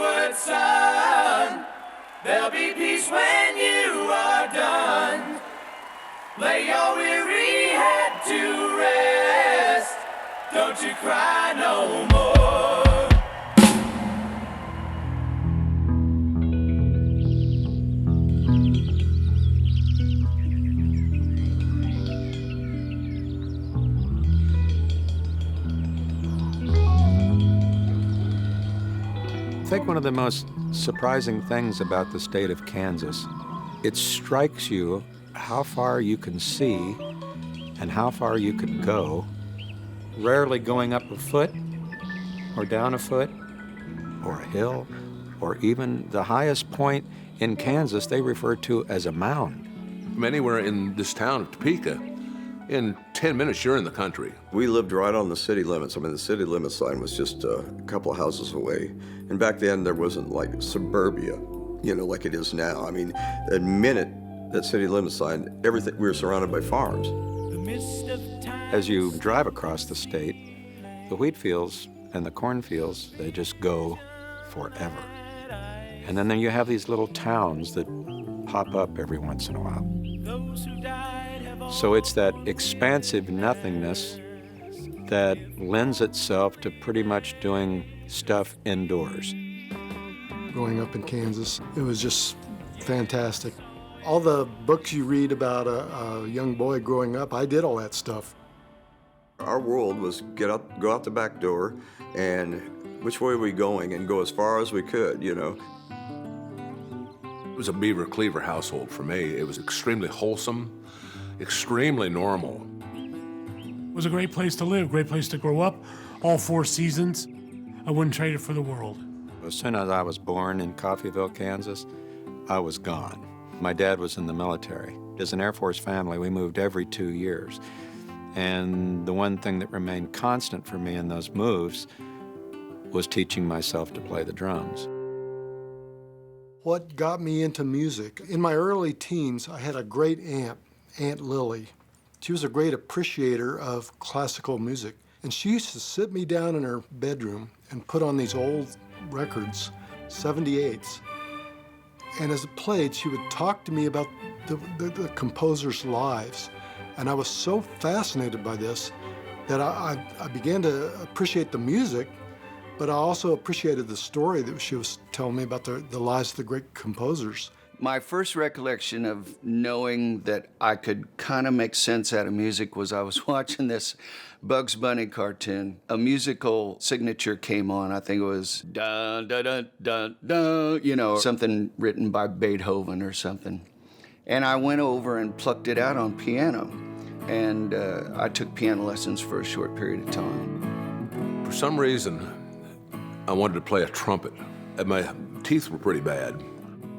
wayward son. There'll be peace when you are done. Lay your weary head to rest. Don't you cry no more. I think one of the most surprising things about the state of Kansas, it strikes you how far you can see and how far you could go, rarely going up a foot or down a foot or a hill or even the highest point in Kansas they refer to as a mound. From anywhere in this town of Topeka, in 10 minutes you're in the country. We lived right on the city limits. I mean, the city limit sign was just a couple of houses away. And back then there wasn't like suburbia, you know, like it is now. I mean, the minute that city limit sign, everything, we were surrounded by farms. As you drive across the state, the wheat fields and the cornfields, they just go forever. And then you have these little towns that pop up every once in a while. So it's that expansive nothingness that lends itself to pretty much doing stuff indoors. Growing up in Kansas, it was just fantastic. All the books you read about a young boy growing up, I did all that stuff. Our world was go out the back door, and which way are we going, and go as far as we could, you know. It was a Beaver Cleaver household for me. It was extremely wholesome, extremely normal. It was a great place to live, great place to grow up, all 4 seasons. I wouldn't trade it for the world. As soon as I was born in Coffeyville, Kansas, I was gone. My dad was in the military. As an Air Force family, we moved every 2 years. And the one thing that remained constant for me in those moves was teaching myself to play the drums. What got me into music? In my early teens, I had a great aunt, Aunt Lily. She was a great appreciator of classical music. And she used to sit me down in her bedroom and put on these old records, 78s. And as it played, she would talk to me about the composers' lives. And I was so fascinated by this that I began to appreciate the music, but I also appreciated the story that she was telling me about the lives of the great composers. My first recollection of knowing that I could kind of make sense out of music was I was watching this Bugs Bunny cartoon. A musical signature came on. I think it was dun dun dun dun dun, you know, something written by Beethoven or something. And I went over and plucked it out on piano. And I took piano lessons for a short period of time. For some reason, I wanted to play a trumpet. And my teeth were pretty bad.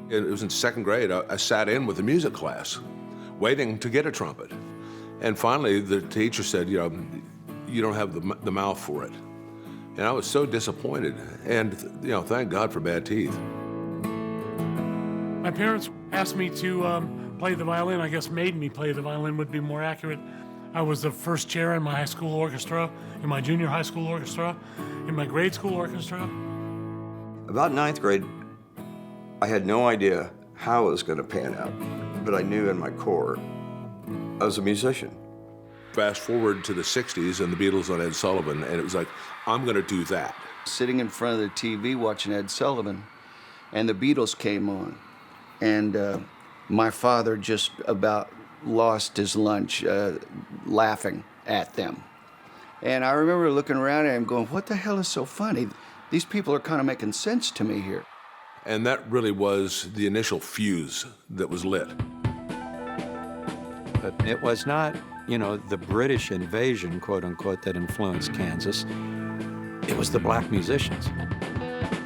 It was in 2nd grade. I sat in with the music class, waiting to get a trumpet. And finally, the teacher said, you know, you don't have the mouth for it. And I was so disappointed. And, you know, thank God for bad teeth. My parents asked me to play the violin. I guess made me play the violin would be more accurate. I was the first chair in my high school orchestra, in my junior high school orchestra, in my grade school orchestra. About 9th grade, I had no idea how it was going to pan out, but I knew in my core I was a musician. Fast forward to the 60s and the Beatles on Ed Sullivan, and it was like, I'm going to do that. Sitting in front of the TV watching Ed Sullivan, and the Beatles came on. And my father just about lost his lunch laughing at them. And I remember looking around at him going, what the hell is so funny? These people are kind of making sense to me here. And that really was the initial fuse that was lit. But it was not, you know, the British invasion, quote unquote, that influenced Kansas. It was the black musicians.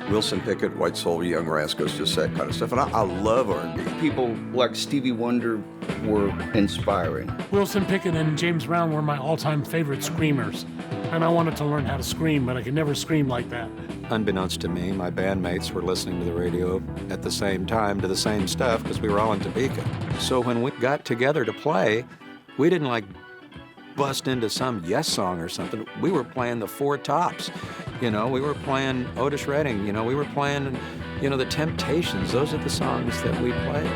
Wilson Pickett, White Soul, Young Rascals, just that kind of stuff. And I love R&B. People like Stevie Wonder were inspiring. Wilson Pickett and James Brown were my all-time favorite screamers. And I wanted to learn how to scream, but I could never scream like that. Unbeknownst to me, my bandmates were listening to the radio at the same time to the same stuff because we were all in Topeka. So when we got together to play, we didn't like bust into some Yes song or something. We were playing the Four Tops. You know, we were playing Otis Redding. You know, we were playing, you know, the Temptations. Those are the songs that we played.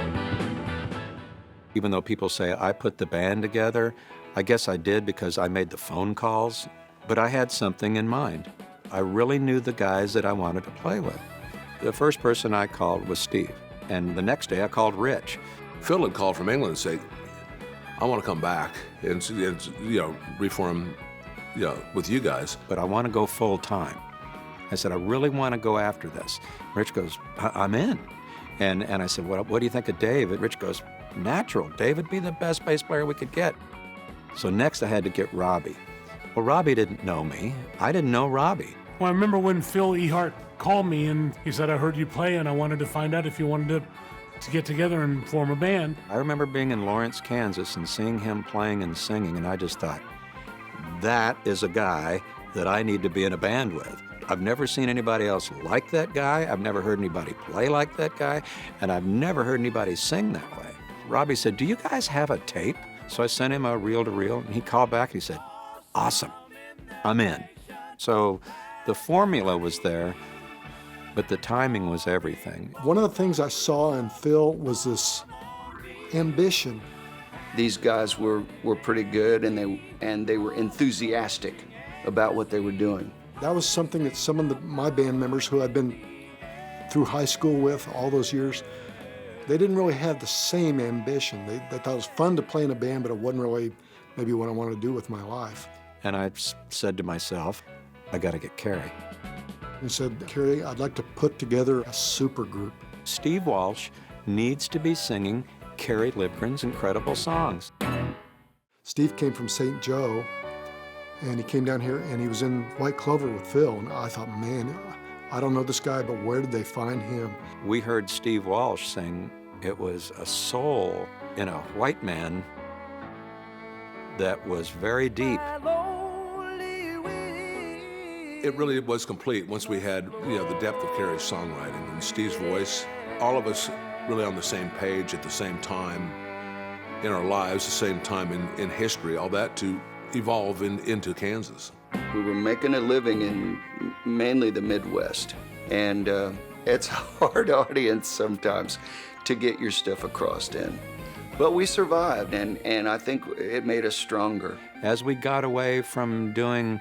Even though people say I put the band together, I guess I did because I made the phone calls, but I had something in mind. I really knew the guys that I wanted to play with. The first person I called was Steve, and the next day I called Rich. Phil had called from England and said, I want to come back and you know, reform, you know, with you guys. But I want to go full time. I said, I really want to go after this. Rich goes, I'm in. And I said, what do you think of Dave? And Rich goes, natural. Dave would be the best bass player we could get. So next I had to get Robbie. Well, Robbie didn't know me. I didn't know Robbie. Well, I remember when Phil Ehart called me and he said, I heard you play and I wanted to find out if you wanted to get together and form a band. I remember being in Lawrence, Kansas and seeing him playing and singing, and I just thought, that is a guy that I need to be in a band with. I've never seen anybody else like that guy. I've never heard anybody play like that guy, and I've never heard anybody sing that way. Robbie said, do you guys have a tape? So I sent him a reel-to-reel, and he called back and he said, awesome, I'm in. So the formula was there, but the timing was everything. One of the things I saw in Phil was this ambition. These guys were pretty good, and they were enthusiastic about what they were doing. That was something that some of my band members who I'd been through high school with all those years, they didn't really have the same ambition. They thought it was fun to play in a band, but it wasn't really maybe what I wanted to do with my life. And I said to myself, I got to get Kerry. He said, Kerry, I'd like to put together a super group. Steve Walsh needs to be singing Kerry Livgren's incredible songs. Steve came from St. Joe, and he came down here, and he was in White Clover with Phil, and I thought, man, I don't know this guy, but where did they find him? We heard Steve Walsh sing. It was a soul in a white man that was very deep. It really was complete once we had, you know, the depth of Kerry's songwriting and Steve's voice. All of us really on the same page at the same time in our lives, the same time in history, all that to evolve into Kansas. We were making a living in mainly the Midwest, and it's a hard audience sometimes to get your stuff across in. But we survived, and I think it made us stronger. As we got away from doing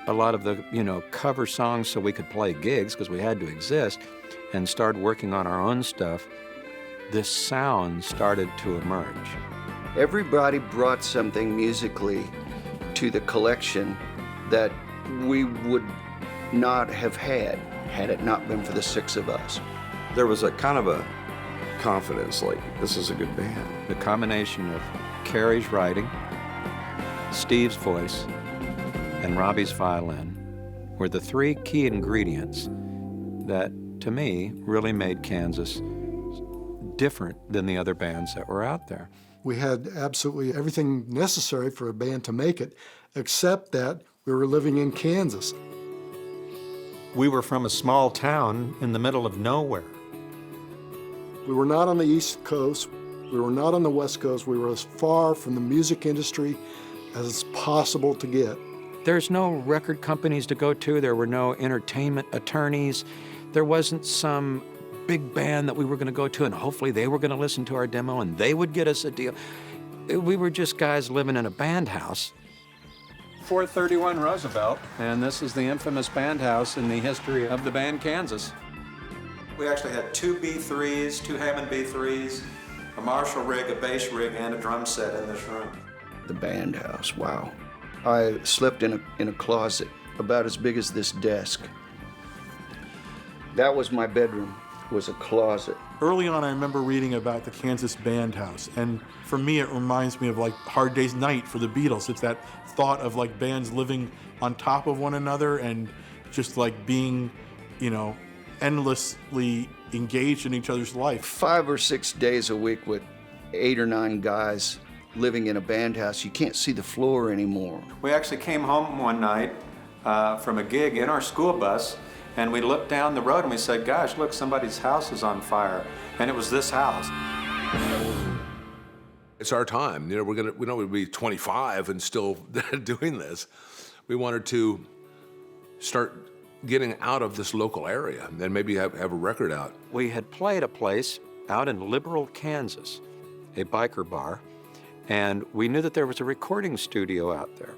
a lot of the, you know, cover songs so we could play gigs because we had to exist, and started working on our own stuff, this sound started to emerge. Everybody brought something musically to the collection that we would not have had it not been for the six of us. There was a kind of a confidence, like, this is a good band. The combination of Kerry's writing, Steve's voice, and Robbie's violin were the three key ingredients that, to me, really made Kansas different than the other bands that were out there. We had absolutely everything necessary for a band to make it, except that we were living in Kansas. We were from a small town in the middle of nowhere. We were not on the East Coast. We were not on the West Coast. We were as far from the music industry as it's possible to get. There's no record companies to go to. There were no entertainment attorneys. There wasn't some big band that we were going to go to and hopefully they were going to listen to our demo and they would get us a deal. We were just guys living in a band house. 431 Roosevelt, and this is the infamous band house in the history of the band Kansas. We actually had two B3s, two Hammond B3s, a Marshall rig, a bass rig, and a drum set in this room. The band house, wow. I slept in a closet about as big as this desk. That was my bedroom, was a closet. Early on, I remember reading about the Kansas Band House, and for me, it reminds me of like Hard Day's Night for the Beatles. It's that thought of like bands living on top of one another and just like being, you know, endlessly engaged in each other's life. 5 or 6 days a week with 8 or 9 guys living in a band house. You can't see the floor anymore. We actually came home one night from a gig in our school bus, and we looked down the road and we said, gosh, look, somebody's house is on fire. And it was this house. It's our time. You know, we don't want to be 25 and still doing this. We wanted to start getting out of this local area and maybe have a record out. We had played a place out in Liberal, Kansas, a biker bar, and we knew that there was a recording studio out there.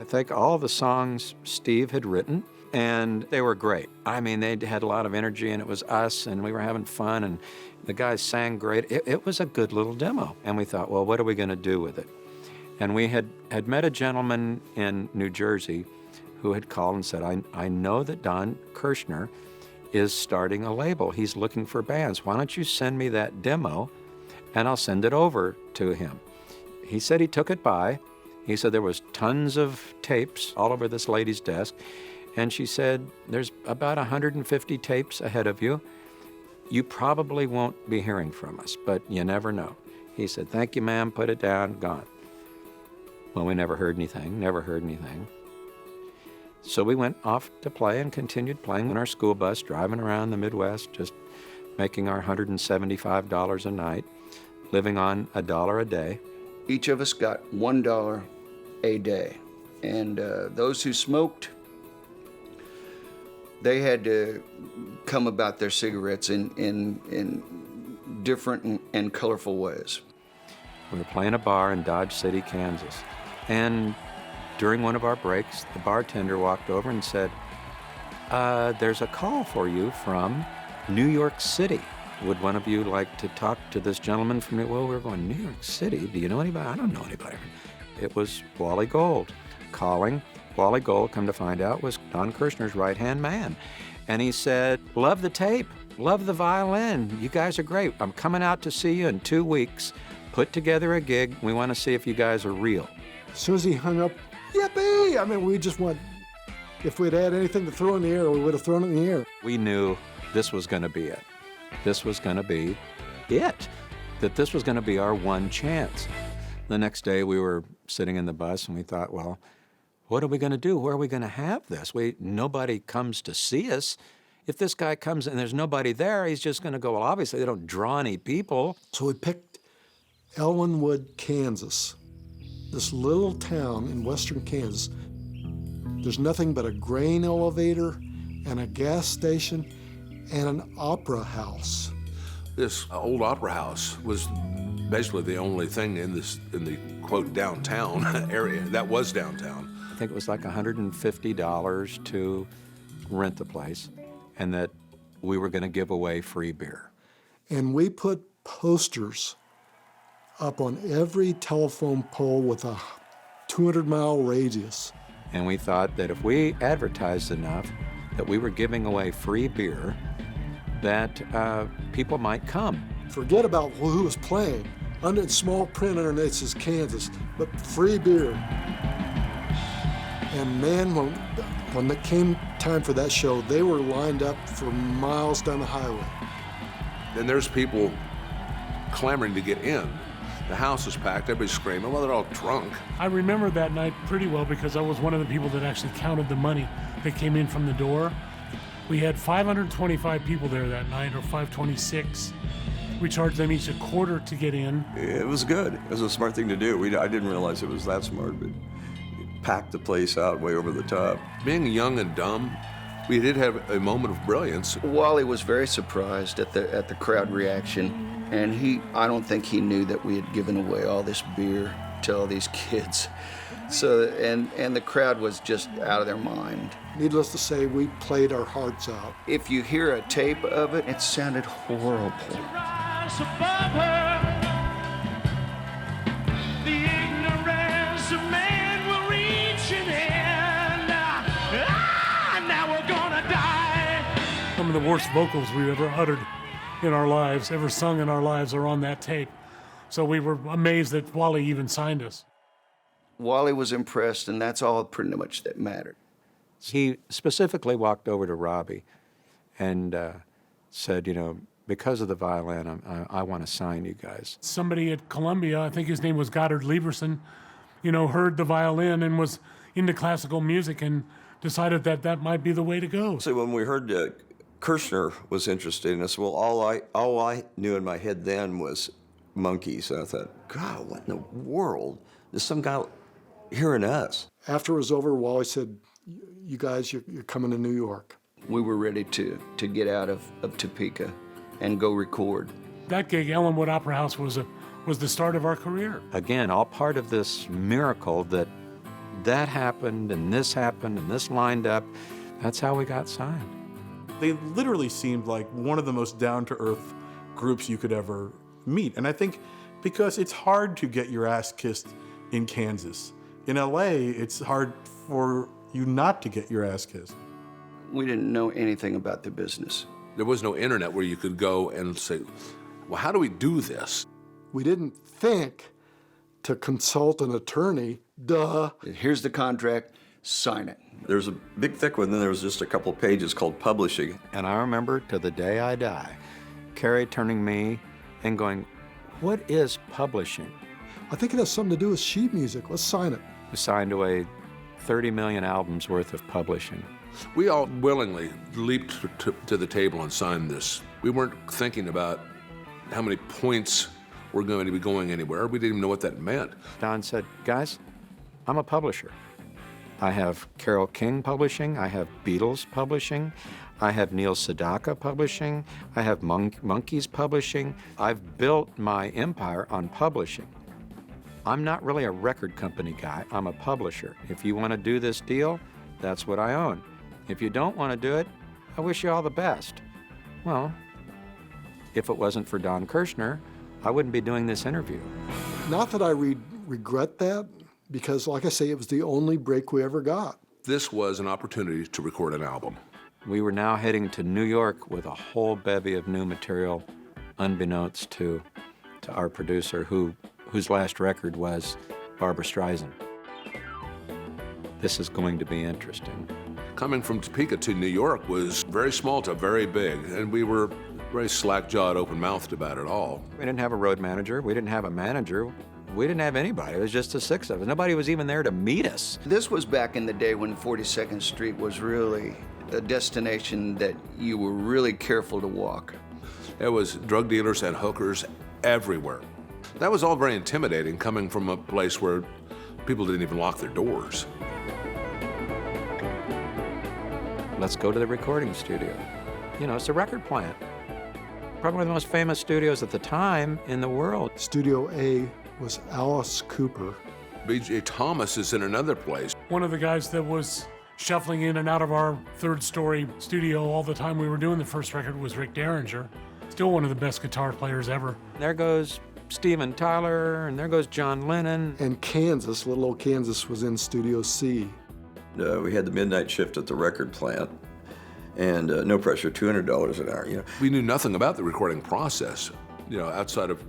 I think all the songs Steve had written, and they were great. I mean, they had a lot of energy, and it was us, and we were having fun, and the guys sang great. It was a good little demo. And we thought, well, what are we going to do with it? And we had met a gentleman in New Jersey who had called and said, I know that Don Kirshner is starting a label. He's looking for bands. Why don't you send me that demo, and I'll send it over to him. He said he took it by. He said there was tons of tapes all over this lady's desk. And she said, there's about 150 tapes ahead of you. You probably won't be hearing from us, but you never know. He said, thank you, ma'am, put it down, gone. Well, we never heard anything. So we went off to play and continued playing in our school bus, driving around the Midwest, just making our $175 a night, living on $1 a day. Each of us got $1 a day. And those who smoked, they had to come about their cigarettes in different and colorful ways. We were playing a bar in Dodge City, Kansas. And during one of our breaks, the bartender walked over and said, there's a call for you from New York City. Would one of you like to talk to this gentleman from New York? Well, we were going, New York City? Do you know anybody? I don't know anybody. It was Wally Gold calling. Wally Gold, come to find out, was Don Kirshner's right-hand man. And he said, love the tape, love the violin. You guys are great. I'm coming out to see you in 2 weeks. Put together a gig. We want to see if you guys are real. As soon as he hung up, yippee! I mean, we just went, if we'd had anything to throw in the air, we would have thrown it in the air. We knew this was going to be it. This was going to be it. That this was going to be our one chance. The next day we were sitting in the bus and we thought, well, what are we going to do? Where are we going to have this? Nobody comes to see us. If this guy comes and there's nobody there, he's just going to go, well, obviously they don't draw any people. So we picked Ellenwood, Kansas, this little town in western Kansas. There's nothing but a grain elevator and a gas station and an opera house. This old opera house was basically the only thing in the quote downtown area that was downtown. I think it was like $150 to rent the place, and that we were going to give away free beer. And we put posters up on every telephone pole with a 200-mile radius. And we thought that if we advertised enough that we were giving away free beer, that people might come. Forget about who was playing. Under small print underneath says Kansas, but free beer. And man, when it came time for that show, they were lined up for miles down the highway. And there's people clamoring to get in. The house is packed, everybody's screaming, well, they're all drunk. I remember that night pretty well because I was one of the people that actually counted the money that came in from the door. We had 525 people there that night, or 526. We charged them each $0.25 to get in. It was good. It was a smart thing to do. I didn't realize it was that smart, but it packed the place out way over the top. Being young and dumb, we did have a moment of brilliance. Wally was very surprised at the crowd reaction, and I don't think he knew that we had given away all this beer to all these kids. So, and the crowd was just out of their mind. Needless to say, we played our hearts out. If you hear a tape of it, it sounded horrible. Some of the worst vocals we've ever uttered in our lives, ever sung in our lives, are on that tape. So we were amazed that Wally even signed us. Wally was impressed, and that's all pretty much that mattered. He specifically walked over to Robbie and said, you know, because of the violin, I want to sign you guys. Somebody at Columbia, I think his name was Goddard Lieberson, you know, heard the violin and was into classical music and decided that that might be the way to go. So when we heard Kirshner was interested in us, well, all I knew in my head then was Monkees. And I thought, God, what in the world? There's some guy hearing us. After it was over, Wally said, you guys, you're coming to New York. We were ready to get out of Topeka and go record. That gig, Ellenwood Opera House, was the start of our career. Again, all part of this miracle that happened and this lined up. That's how we got signed. They literally seemed like one of the most down-to-earth groups you could ever meet. And I think because it's hard to get your ass kissed in Kansas. In LA, it's hard for you not to get your ass kissed. We didn't know anything about the business. There was no internet where you could go and say, well, how do we do this? We didn't think to consult an attorney, duh. Here's the contract, sign it. There's a big thick one, then there was just a couple pages called publishing. And I remember to the day I die, Carrie turning to me and going, what is publishing? I think it has something to do with sheet music. Let's sign it. We signed away 30 million albums worth of publishing. We all willingly leaped to the table and signed this. We weren't thinking about how many points were going to be going anywhere. We didn't even know what that meant. Don said, guys, I'm a publisher. I have Carole King publishing, I have Beatles publishing, I have Neil Sedaka publishing, I have Monkees publishing. I've built my empire on publishing. I'm not really a record company guy, I'm a publisher. If you want to do this deal, that's what I own. If you don't want to do it, I wish you all the best. Well, if it wasn't for Don Kirshner, I wouldn't be doing this interview. Not that I regret that, because like I say, it was the only break we ever got. This was an opportunity to record an album. We were now heading to New York with a whole bevy of new material, unbeknownst to our producer, whose last record was Barbra Streisand. This is going to be interesting. Coming from Topeka to New York was very small to very big, and we were very slack-jawed, open-mouthed about it all. We didn't have a road manager. We didn't have a manager. We didn't have anybody. It was just the six of us. Nobody was even there to meet us. This was back in the day when 42nd Street was really a destination that you were really careful to walk. There was drug dealers and hookers everywhere. That was all very intimidating, coming from a place where people didn't even lock their doors. Let's go to the recording studio. You know, it's a record plant. Probably one of the most famous studios at the time in the world. Studio A was Alice Cooper. B.J. Thomas is in another place. One of the guys that was shuffling in and out of our third-story studio all the time we were doing the first record was Rick Derringer. Still one of the best guitar players ever. There goes Steven Tyler, and there goes John Lennon. And Kansas, little old Kansas, was in Studio C. We had the midnight shift at the record plant, and no pressure, $200 an hour, you know. We knew nothing about the recording process, you know, outside of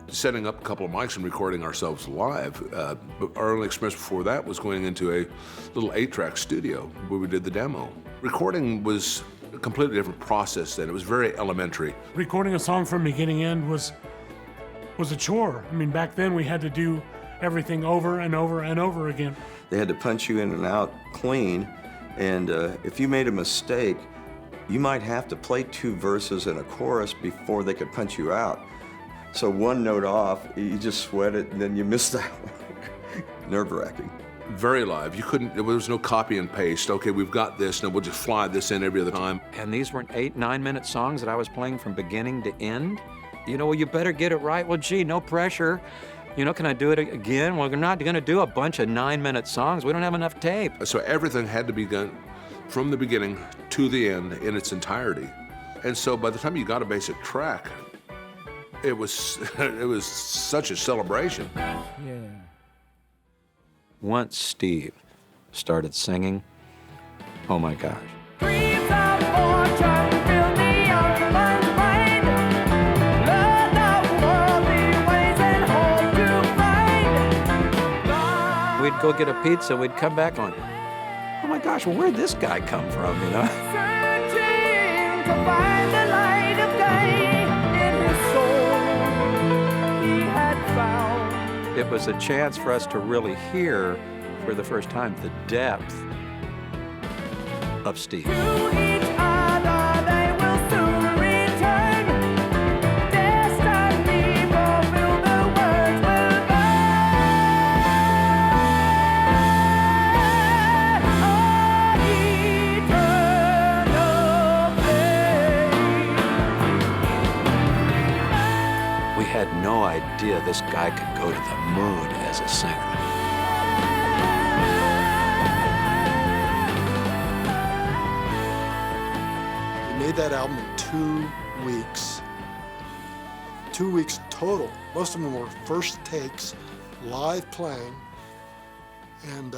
setting up a couple of mics and recording ourselves live. But our only experience before that was going into a little 8-track studio where we did the demo. Recording was a completely different process then. It was very elementary. Recording a song from beginning to end was a chore. I mean, back then we had to do everything over and over and over again. They had to punch you in and out clean, and if you made a mistake, you might have to play 2 verses and a chorus before they could punch you out. So one note off, you just sweat it, and then you miss that one. Nerve-wracking. Very live. You couldn't, there was no copy and paste. Okay, we've got this, and we'll just fly this in every other time. And these weren't 8-9-minute songs that I was playing from beginning to end. You know, well, you better get it right. Well, gee, no pressure. You know, can I do it again? Well, we're not going to do a bunch of 9-minute songs. We don't have enough tape. So everything had to be done from the beginning to the end in its entirety. And so by the time you got a basic track, it was such a celebration. Yeah. Once Steve started singing, oh my gosh. Dreams of fortune fill the young man's mind. Learn the worldly ways and hope to find. We'd go get a pizza, we'd come back on, oh my gosh, well, where'd this guy come from, you know? Searching to find the light of day in his soul he had found. It was a chance for us to really hear, for the first time, the depth of Steve. To each other they will soon return. Destiny idea this guy could go to the moon as a singer. We made that album in 2 weeks. 2 weeks total. Most of them were first takes, live playing, and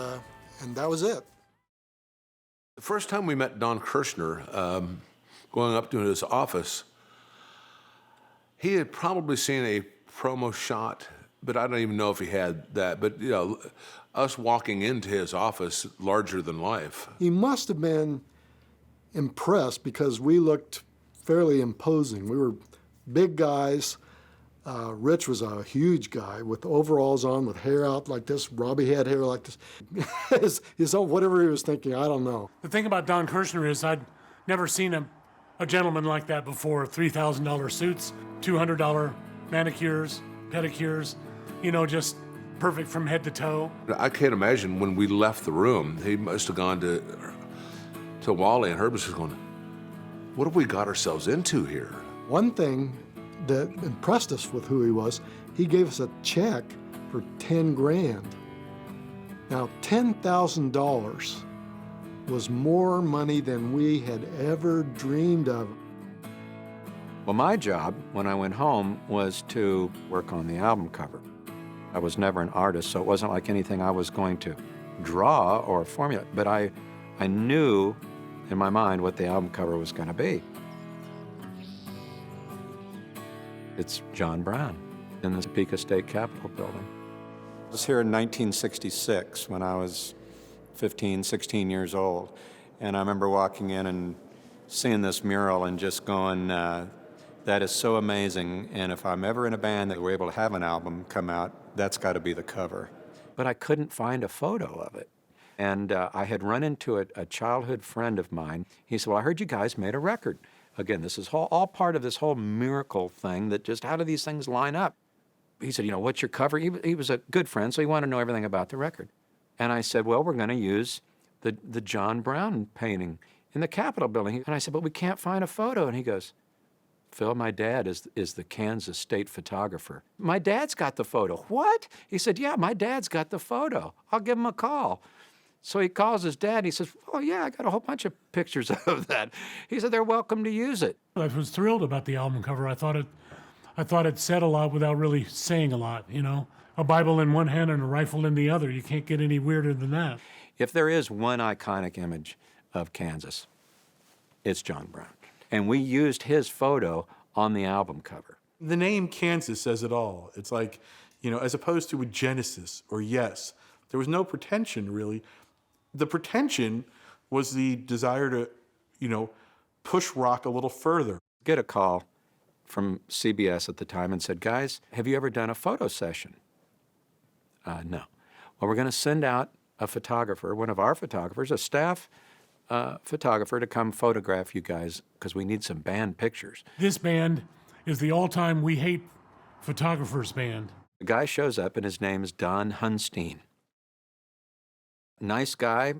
that was it. The first time we met Don Kirshner, going up to his office, he had probably seen a promo shot, but I don't even know if he had that. But, you know, us walking into his office, larger than life. He must have been impressed because we looked fairly imposing. We were big guys. Rich was a huge guy with overalls on, with hair out like this. Robbie had hair like this. Whatever he was thinking, I don't know. The thing about Don Kirshner is I'd never seen a gentleman like that before. $3,000 suits, $200 manicures, pedicures, you know, just perfect from head to toe. I can't imagine when we left the room, he must have gone to Wally, and Herb was just going, what have we got ourselves into here? One thing that impressed us with who he was, he gave us a check for 10 grand. Now, $10,000 was more money than we had ever dreamed of. Well, my job when I went home was to work on the album cover. I was never an artist, so it wasn't like anything I was going to draw or formulate, but I knew in my mind what the album cover was going to be. It's John Brown in the Topeka State Capitol building. I was here in 1966 when I was 15, 16 years old. And I remember walking in and seeing this mural and just going, that is so amazing. And if I'm ever in a band that we're able to have an album come out, that's got to be the cover. But I couldn't find a photo of it. And I had run into a childhood friend of mine. He said, well, I heard you guys made a record. Again, this is all part of this whole miracle thing that just, how do these things line up? He said, you know, what's your cover? He was a good friend, so he wanted to know everything about the record. And I said, well, we're going to use the John Brown painting in the Capitol building. And I said, but we can't find a photo. And he goes, Phil, my dad is the Kansas state photographer. My dad's got the photo. What? He said, yeah, my dad's got the photo. I'll give him a call. So he calls his dad, and he says, oh, yeah, I got a whole bunch of pictures of that. He said, they're welcome to use it. I was thrilled about the album cover. I thought it said a lot without really saying a lot, you know? A Bible in one hand and a rifle in the other. You can't get any weirder than that. If there is one iconic image of Kansas, it's John Brown. And we used his photo on the album cover. The name Kansas says it all. It's like, you know, as opposed to with Genesis or Yes, there was no pretension, really. The pretension was the desire to, you know, push rock a little further. Get a call from CBS at the time and said, guys, have you ever done a photo session? No. Well, we're going to send out a photographer, one of our photographers, a staff photographer to come photograph you guys because we need some band pictures. This band is the all-time We Hate Photographers band. The guy shows up and his name is Don Hunstein. Nice guy,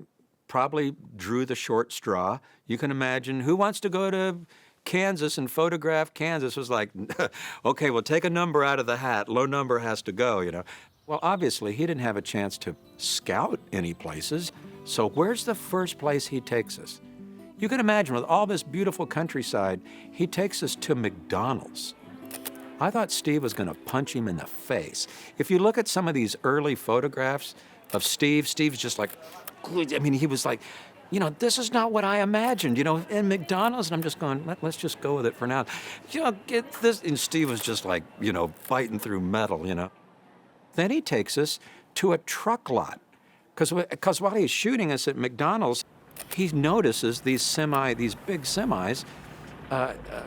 probably drew the short straw. You can imagine who wants to go to Kansas and photograph Kansas was like, okay, well, take a number out of the hat. Low number has to go, you know. Well, obviously, he didn't have a chance to scout any places. So where's the first place he takes us? You can imagine with all this beautiful countryside, he takes us to McDonald's. I thought Steve was going to punch him in the face. If you look at some of these early photographs of Steve's just like, I mean, he was like, you know, this is not what I imagined, you know, in McDonald's. And I'm just going, let's just go with it for now. You know, get this. And Steve was just like, you know, fighting through metal, you know. Then he takes us to a truck lot. Because while he's shooting us at McDonald's, he notices these big semis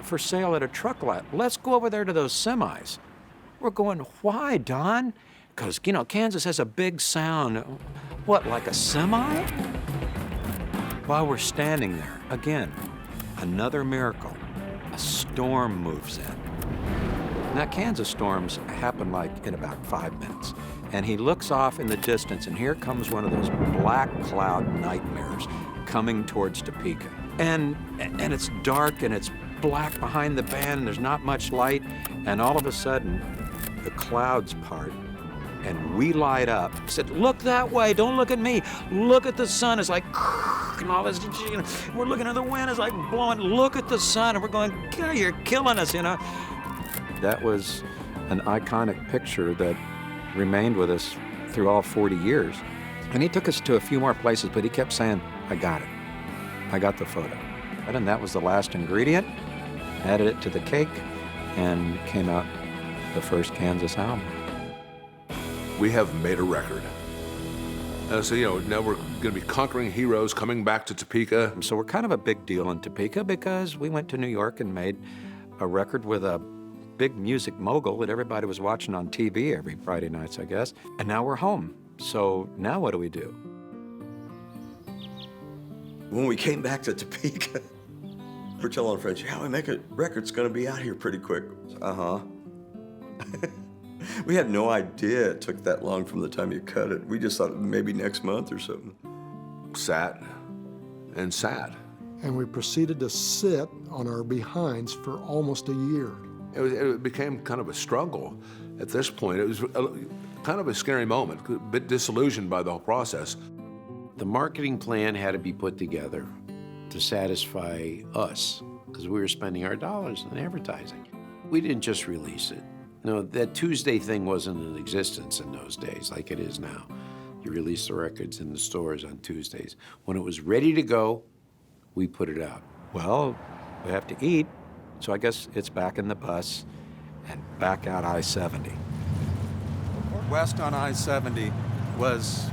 for sale at a truck lot. Let's go over there to those semis. We're going, why, Don? Because, you know, Kansas has a big sound. What, like a semi? While we're standing there, again, another miracle. A storm moves in. Now, Kansas storms happen like in about 5 minutes. And he looks off in the distance, and here comes one of those black cloud nightmares coming towards Topeka. And it's dark, and it's black behind the band, and there's not much light, and all of a sudden, the clouds part, and we light up. I said, look that way, don't look at me. Look at the sun. It's like, and all this, we're looking at the wind, it's like blowing. Look at the sun, and we're going, God, you're killing us, you know. That was an iconic picture that remained with us through all 40 years. And he took us to a few more places, but he kept saying, I got it. I got the photo. And that was the last ingredient. Added it to the cake, and came out the first Kansas album. We have made a record. So, you know, now we're going to be conquering heroes coming back to Topeka. So we're kind of a big deal in Topeka because we went to New York and made a record with a big music mogul that everybody was watching on TV every Friday nights, I guess. And now we're home. So now what do we do? When we came back to Topeka, we're telling friends, yeah, we make a record's gonna be out here pretty quick. Uh-huh. We had no idea it took that long from the time you cut it. We just thought maybe next month or something. Sat and sat. And we proceeded to sit on our behinds for almost a year. It became kind of a struggle at this point. It was kind of a scary moment, a bit disillusioned by the whole process. The marketing plan had to be put together to satisfy us because we were spending our dollars on advertising. We didn't just release it. No, that Tuesday thing wasn't in existence in those days like it is now. You release the records in the stores on Tuesdays. When it was ready to go, we put it out. Well, we have to eat, so I guess it's back in the bus and back out I-70. West on I-70 was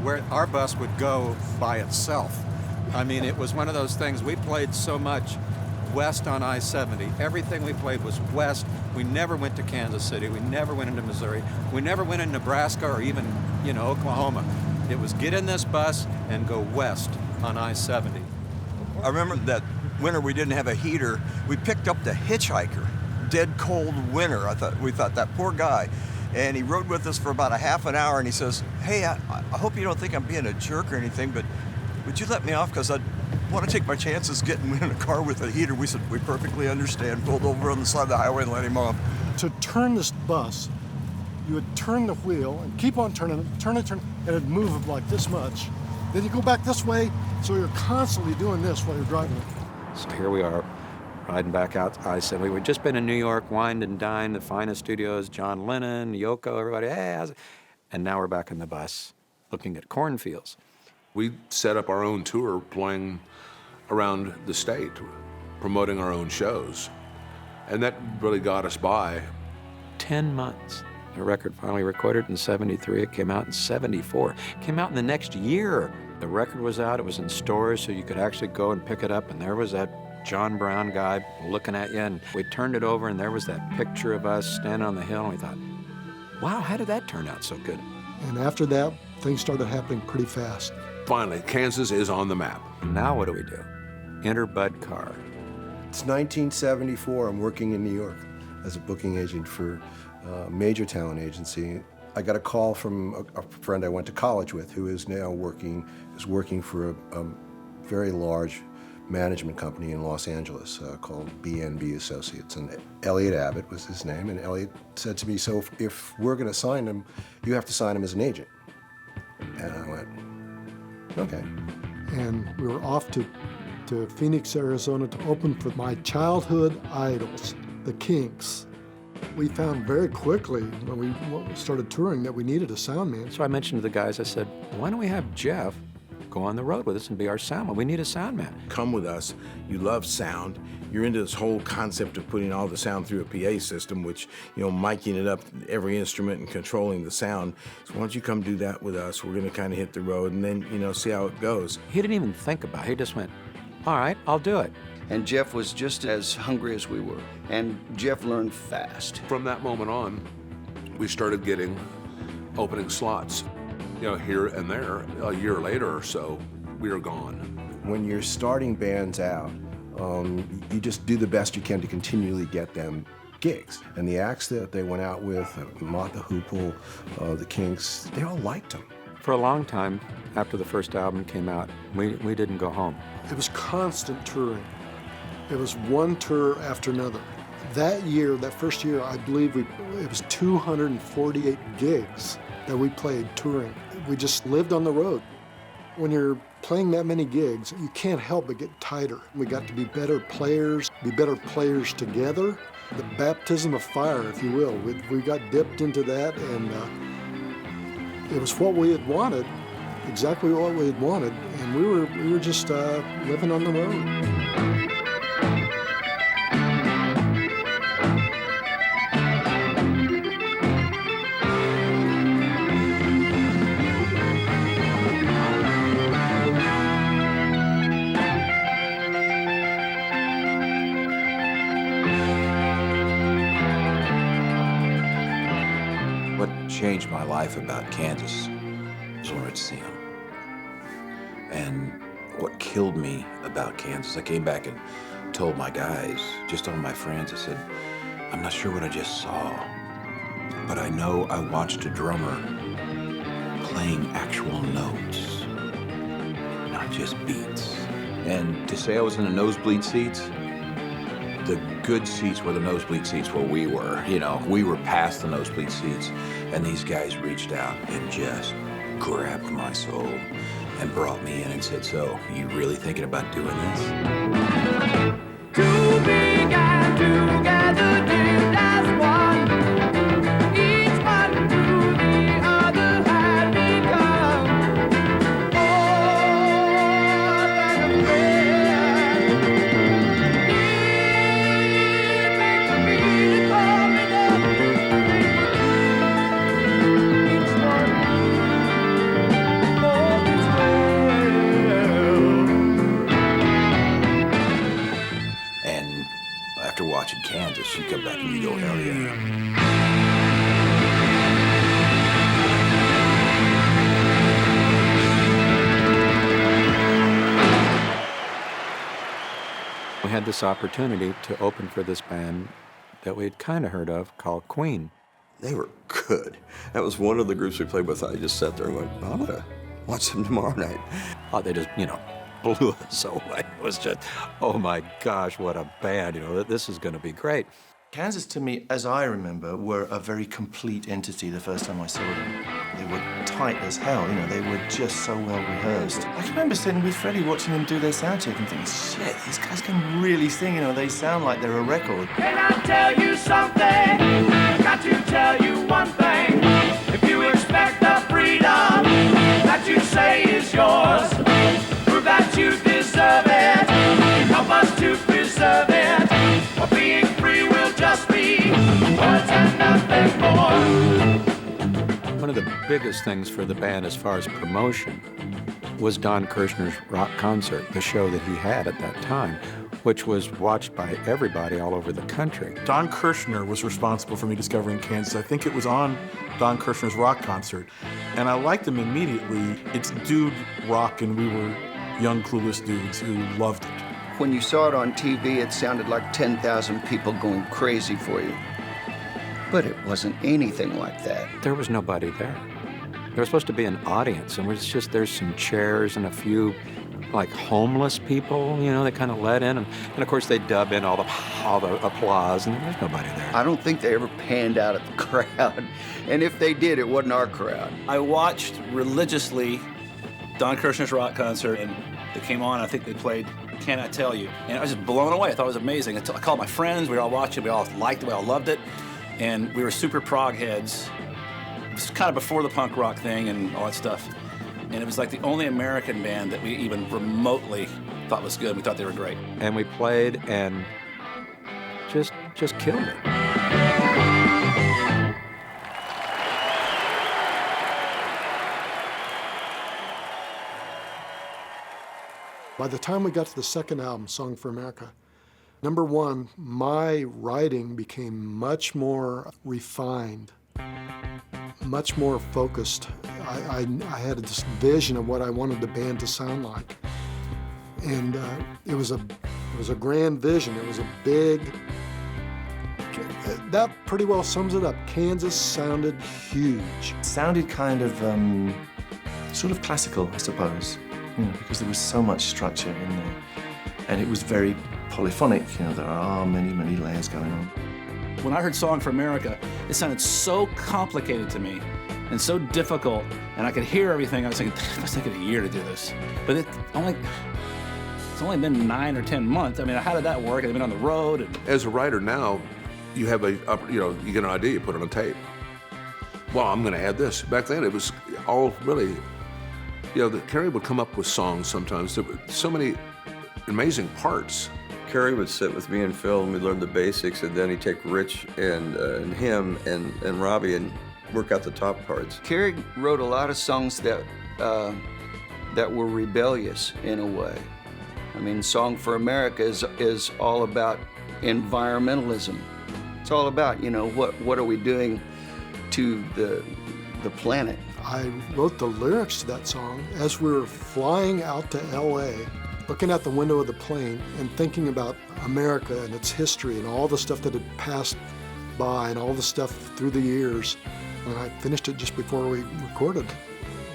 where our bus would go by itself. I mean, it was one of those things, we played so much west on I-70. Everything we played was west. We never went to Kansas City. We never went into Missouri. We never went in Nebraska or even, you know, Oklahoma. It was get in this bus and go west on I-70. I remember that winter we didn't have a heater. We picked up the hitchhiker, dead cold winter. We thought that poor guy. And he rode with us for about a half an hour, and he says, hey, I hope you don't think I'm being a jerk or anything, but would you let me off? Because I want to take my chances getting in a car with a heater. We said, we perfectly understand. Pulled over on the side of the highway and let him off. To turn this bus, you would turn the wheel and keep on turning, and it'd move like this much. Then you go back this way, so you're constantly doing this while you're driving it. So here we are, riding back out I-70. We'd just been in New York, wined and dined, the finest studios, John Lennon, Yoko, everybody, hey, how's it? And now we're back in the bus, looking at cornfields. We set up our own tour, playing around the state, promoting our own shows. And that really got us by. 10 months. The record finally recorded in 73. It came out in 74. It came out in the next year. The record was out. It was in stores, so you could actually go and pick it up. And there was that John Brown guy looking at you. And we turned it over, and there was that picture of us standing on the hill. And we thought, wow, how did that turn out so good? And after that, things started happening pretty fast. Finally, Kansas is on the map. Now what do we do? Enter Bud Carr. It's 1974. I'm working in New York as a booking agent for a major talent agency. I got a call from a friend I went to college with who is now working for a very large management company in Los Angeles called BNB Associates. And Elliot Abbott was his name. And Elliot said to me, so if we're going to sign him, you have to sign him as an agent. And I went, okay. And we were off to Phoenix, Arizona to open for my childhood idols, the Kinks. We found very quickly when we started touring that we needed a sound man. So I mentioned to the guys, I said, why don't we have Jeff go on the road with us and be our sound man? We need a sound man. Come with us. You love sound. You're into this whole concept of putting all the sound through a PA system, which, you know, miking it up, every instrument and controlling the sound. So why don't you come do that with us? We're going to kind of hit the road and then, you know, see how it goes. He didn't even think about it. He just went, all right, I'll do it. And Jeff was just as hungry as we were. And Jeff learned fast. From that moment on, we started getting opening slots. You know, here and there. A year later or so, we were gone. When you're starting bands out, you just do the best you can to continually get them gigs. And the acts that they went out with, Mott the Hoople, the Kinks, they all liked them. For a long time, after the first album came out, we didn't go home. It was constant touring. It was one tour after another. That year, that first year, I believe it was 248 gigs that we played touring. We just lived on the road. When you're playing that many gigs, you can't help but get tighter. We got to be better players together. The baptism of fire, if you will. We got dipped into that, and it was what we had wanted, exactly what we had wanted, and we were just living on the road. What changed my life about Kansas was when I went to see him. And what killed me about Kansas, I came back and told my guys, just told my friends, I said, I'm not sure what I just saw, but I know I watched a drummer playing actual notes, not just beats. And to say I was in the nosebleed seats, the good seats were the nosebleed seats where we were. You know, we were past the nosebleed seats, and these guys reached out and just grabbed my soul and brought me in and said, so, you really thinking about doing this? Too big and together lived as one. Each one knew the other had become more than a friend. It makes me come enough. Each one all is And after watching Kansas, you come back and you go, hell yeah. We had this opportunity to open for this band that we'd kind of heard of called Queen. They were good. That was one of the groups we played with. I just sat there and went, I'm gonna watch them tomorrow night. Oh, they just, blew us away. It was just, oh my gosh, what a band, this is gonna be great. Kansas, to me, as I remember, were a very complete entity the first time I saw them. They were tight as hell, they were just so well rehearsed. I can remember sitting with Freddie watching them do their sound check and thinking, shit, these guys can really sing, they sound like they're a record. Can I tell you something? Got to tell you one thing. If you expect the freedom that you say is yours, prove that you deserve it. Help us to preserve it. For being free will just be words and nothing more. One of the biggest things for the band as far as promotion was Don Kirshner's rock concert, the show that he had at that time, which was watched by everybody all over the country. Don Kirshner was responsible for me discovering Kansas. I think it was on Don Kirshner's rock concert, and I liked him immediately. It's dude rock, and we were young, clueless dudes who loved it. When you saw it on TV, it sounded like 10,000 people going crazy for you. But it wasn't anything like that. There was nobody there. There was supposed to be an audience, and there's some chairs and a few homeless people, they kind of let in, and of course they dub in all the applause, and there's nobody there. I don't think they ever panned out at the crowd, and if they did, it wasn't our crowd. I watched religiously Don Kirshner's rock concert, and they came on, I think they played Can I Tell You, and I was just blown away. I thought it was amazing. I called my friends, we were all watching, we all liked it, we all loved it, and we were super prog heads. It was kind of before the punk rock thing and all that stuff. And it was like the only American band that we even remotely thought was good. We thought they were great. And we played and just killed it. By the time we got to the second album, Song for America, number one, my writing became much more refined, much more focused. I had this vision of what I wanted the band to sound like, and it was a grand vision. It was a big. That pretty well sums it up. Kansas sounded huge. It sounded kind of sort of classical, I suppose, because there was so much structure in there, and it was very polyphonic. You know, there are many, many layers going on. When I heard Song for America, it sounded so complicated to me and so difficult, and I could hear everything. I was thinking, it must take a year to do this. But it's only been 9 or 10 months. I mean, how did that work? I've been on the road. As a writer now, you have you get an idea, you put it on tape. Well, I'm going to add this. Back then, it was all really, Kerry would come up with songs sometimes. There were so many amazing parts. Kerry would sit with me and Phil, and we'd learn the basics, and then he'd take Rich and him and Robbie and work out the top parts. Kerry wrote a lot of songs that were rebellious in a way. I mean, Song for America is all about environmentalism. It's all about, what are we doing to the planet. I wrote the lyrics to that song as we were flying out to LA, looking out the window of the plane and thinking about America and its history and all the stuff that had passed by and all the stuff through the years. And I finished it just before we recorded.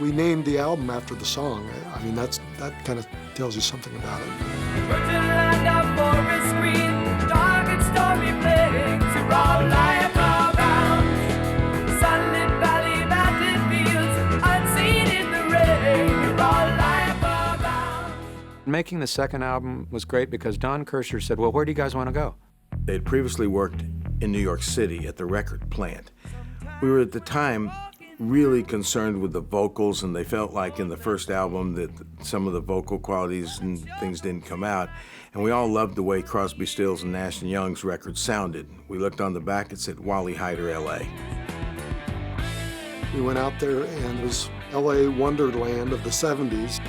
We named the album after the song. I mean, that kind of tells you something about it. Land of forest green, dark and stormy plains, are all life abound. Sunlit valley, mountain fields, unseen in the rain, are all life abound. Making the second album was great because Don Kirshner said, well, where do you guys want to go? They had previously worked in New York City at the record plant. We were at the time really concerned with the vocals, and they felt like in the first album that some of the vocal qualities and things didn't come out. And we all loved the way Crosby, Stills and Nash & Young's record sounded. We looked on the back, it said Wally Heider, L.A. We went out there and it was LA Wonderland of the 70s.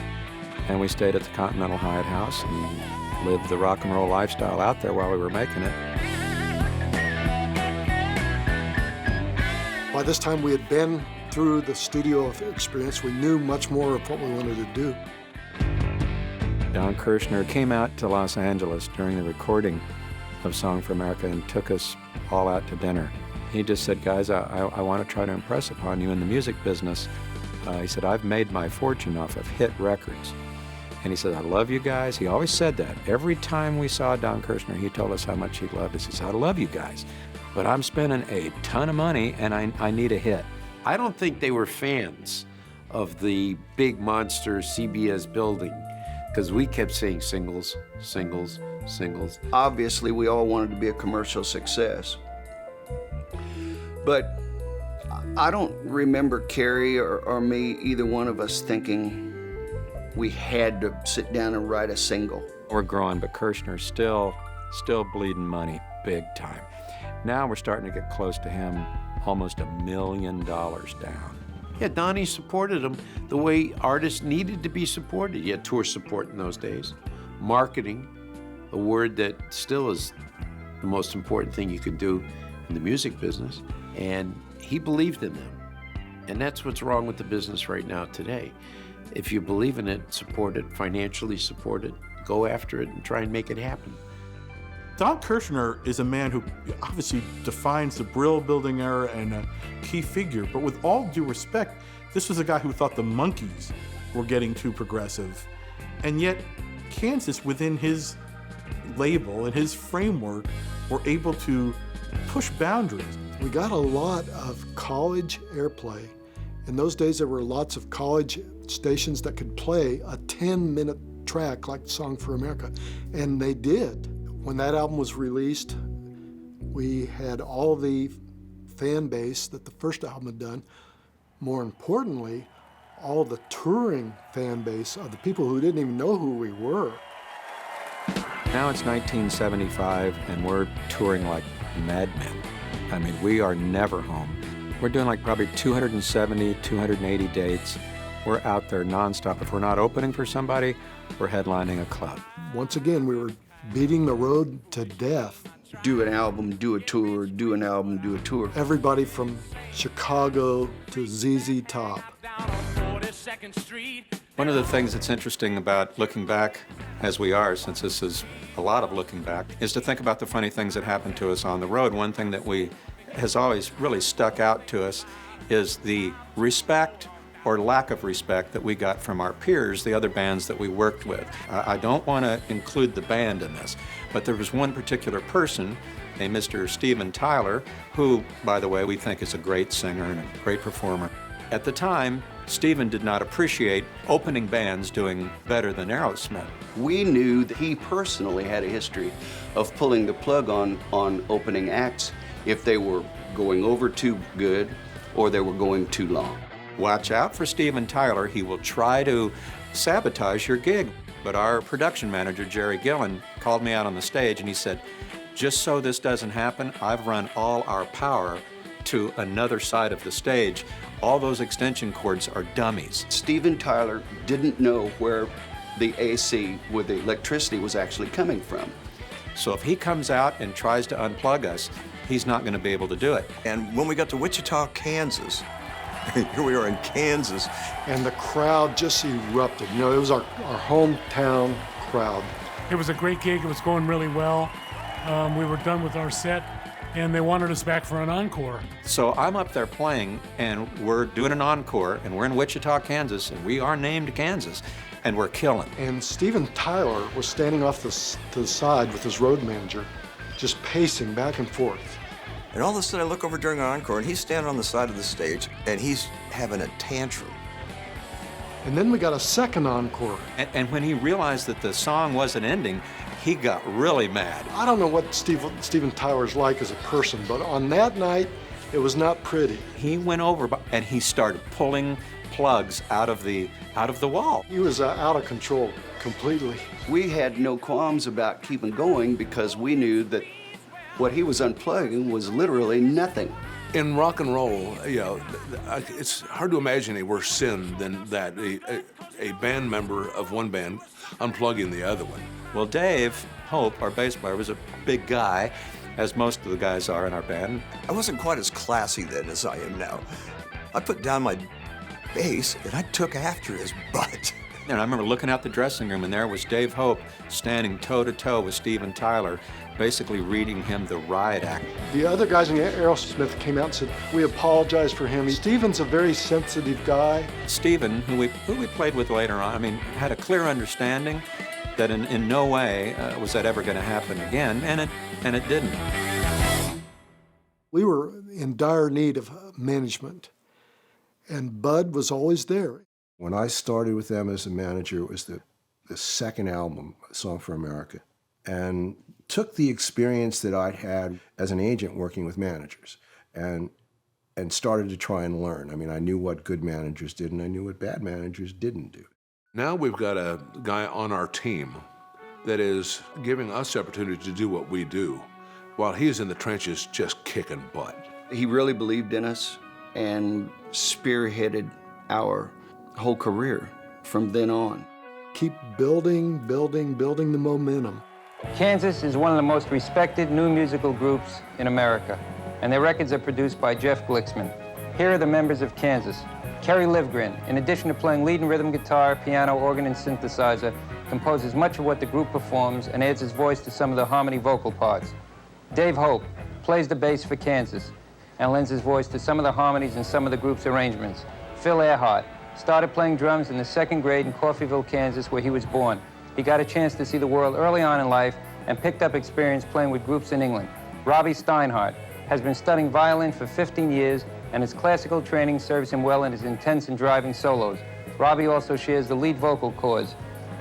And we stayed at the Continental Hyatt House and lived the rock and roll lifestyle out there while we were making it. By this time we had been through the studio experience. We knew much more of what we wanted to do. Don Kirshner came out to Los Angeles during the recording of Song for America and took us all out to dinner. He just said, guys, I want to try to impress upon you in the music business. He said, I've made my fortune off of hit records. And he said, I love you guys. He always said that. Every time we saw Don Kirshner, he told us how much he loved us. He said, I love you guys, but I'm spending a ton of money and I need a hit. I don't think they were fans of the big monster CBS building because we kept saying singles, singles, singles. Obviously, we all wanted to be a commercial success. But I don't remember Kerry or me, either one of us, thinking we had to sit down and write a single. We're growing, but Kirshner's still bleeding money big time. Now we're starting to get close to him, almost $1 million down. Yeah, Donnie supported him the way artists needed to be supported. You had tour support in those days. Marketing, a word that still is the most important thing you can do in the music business. And he believed in them. And that's what's wrong with the business right now today. If you believe in it, support it, financially support it, go after it and try and make it happen. Don Kirshner is a man who obviously defines the Brill Building era and a key figure, but with all due respect, this was a guy who thought the Monkees were getting too progressive. And yet, Kansas, within his label and his framework, were able to push boundaries. We got a lot of college airplay. In those days, there were lots of college stations that could play a 10-minute track like Song for America, and they did. When that album was released, we had all the fan base that the first album had done. More importantly, all the touring fan base of the people who didn't even know who we were. Now it's 1975 and we're touring like madmen. I mean, we are never home. We're doing like probably 270, 280 dates. We're out there nonstop. If we're not opening for somebody, we're headlining a club. Once again, we were beating the road to death. Do an album, do a tour, do an album, do a tour. Everybody from Chicago to ZZ Top. One of the things that's interesting about looking back, as we are, since this is a lot of looking back, is to think about the funny things that happened to us on the road. One thing that has always really stuck out to us is the respect or lack of respect that we got from our peers, the other bands that we worked with. I don't want to include the band in this, but there was one particular person, a Mr. Steven Tyler, who, by the way, we think is a great singer and a great performer. At the time, Steven did not appreciate opening bands doing better than Aerosmith. We knew that he personally had a history of pulling the plug on opening acts if they were going over too good or they were going too long. Watch out for Steven Tyler. He will try to sabotage your gig. But our production manager, Jerry Gillen, called me out on the stage and he said, just so this doesn't happen, I've run all our power to another side of the stage. All those extension cords are dummies. Steven Tyler didn't know where the AC with the electricity was actually coming from. So if he comes out and tries to unplug us, he's not going to be able to do it. And when we got to Wichita, Kansas, here we are in Kansas. And the crowd just erupted. You know, it was our hometown crowd. It was a great gig. It was going really well. We were done with our set, and they wanted us back for an encore. So I'm up there playing, and we're doing an encore, and we're in Wichita, Kansas, and we are named Kansas, and we're killing. And Steven Tyler was standing off to the side with his road manager, just pacing back and forth. And all of a sudden I look over during an encore and he's standing on the side of the stage and he's having a tantrum. And then we got a second encore. And when he realized that the song wasn't ending, he got really mad. I don't know what Steven Tyler's like as a person, but on that night, it was not pretty. He went over and he started pulling plugs out of the wall. He was out of control completely. We had no qualms about keeping going because we knew that what he was unplugging was literally nothing. In rock and roll, you know, it's hard to imagine a worse sin than that, a band member of one band unplugging the other one. Well, Dave Hope, our bass player, was a big guy, as most of the guys are in our band. I wasn't quite as classy then as I am now. I put down my bass and I took after his butt. And I remember looking out the dressing room, and there was Dave Hope standing toe-to-toe with Steven Tyler, basically reading him the riot act. The other guys in Aerosmith came out and said, we apologize for him. Steven's a very sensitive guy. Steven, who we played with later on, I mean, had a clear understanding that in no way was that ever going to happen again, and it didn't. We were in dire need of management, and Bud was always there. When I started with them as a manager, it was the second album, Song for America, and took the experience that I'd had as an agent working with managers and started to try and learn. I mean, I knew what good managers did and I knew what bad managers didn't do. Now we've got a guy on our team that is giving us opportunity to do what we do while he's in the trenches just kicking butt. He really believed in us and spearheaded our whole career from then on. Keep building the momentum. Kansas is one of the most respected new musical groups in America, and their records are produced by Jeff Glicksman. Here are the members of Kansas. Kerry Livgren, in addition to playing lead and rhythm guitar, piano, organ, and synthesizer, composes much of what the group performs and adds his voice to some of the harmony vocal parts. Dave Hope plays the bass for Kansas and lends his voice to some of the harmonies in some of the group's arrangements. Phil Earhart started playing drums in the second grade in Coffeyville, Kansas, where he was born. He got a chance to see the world early on in life and picked up experience playing with groups in England. Robbie Steinhardt has been studying violin for 15 years, and his classical training serves him well in his intense and driving solos. Robbie also shares the lead vocal chords.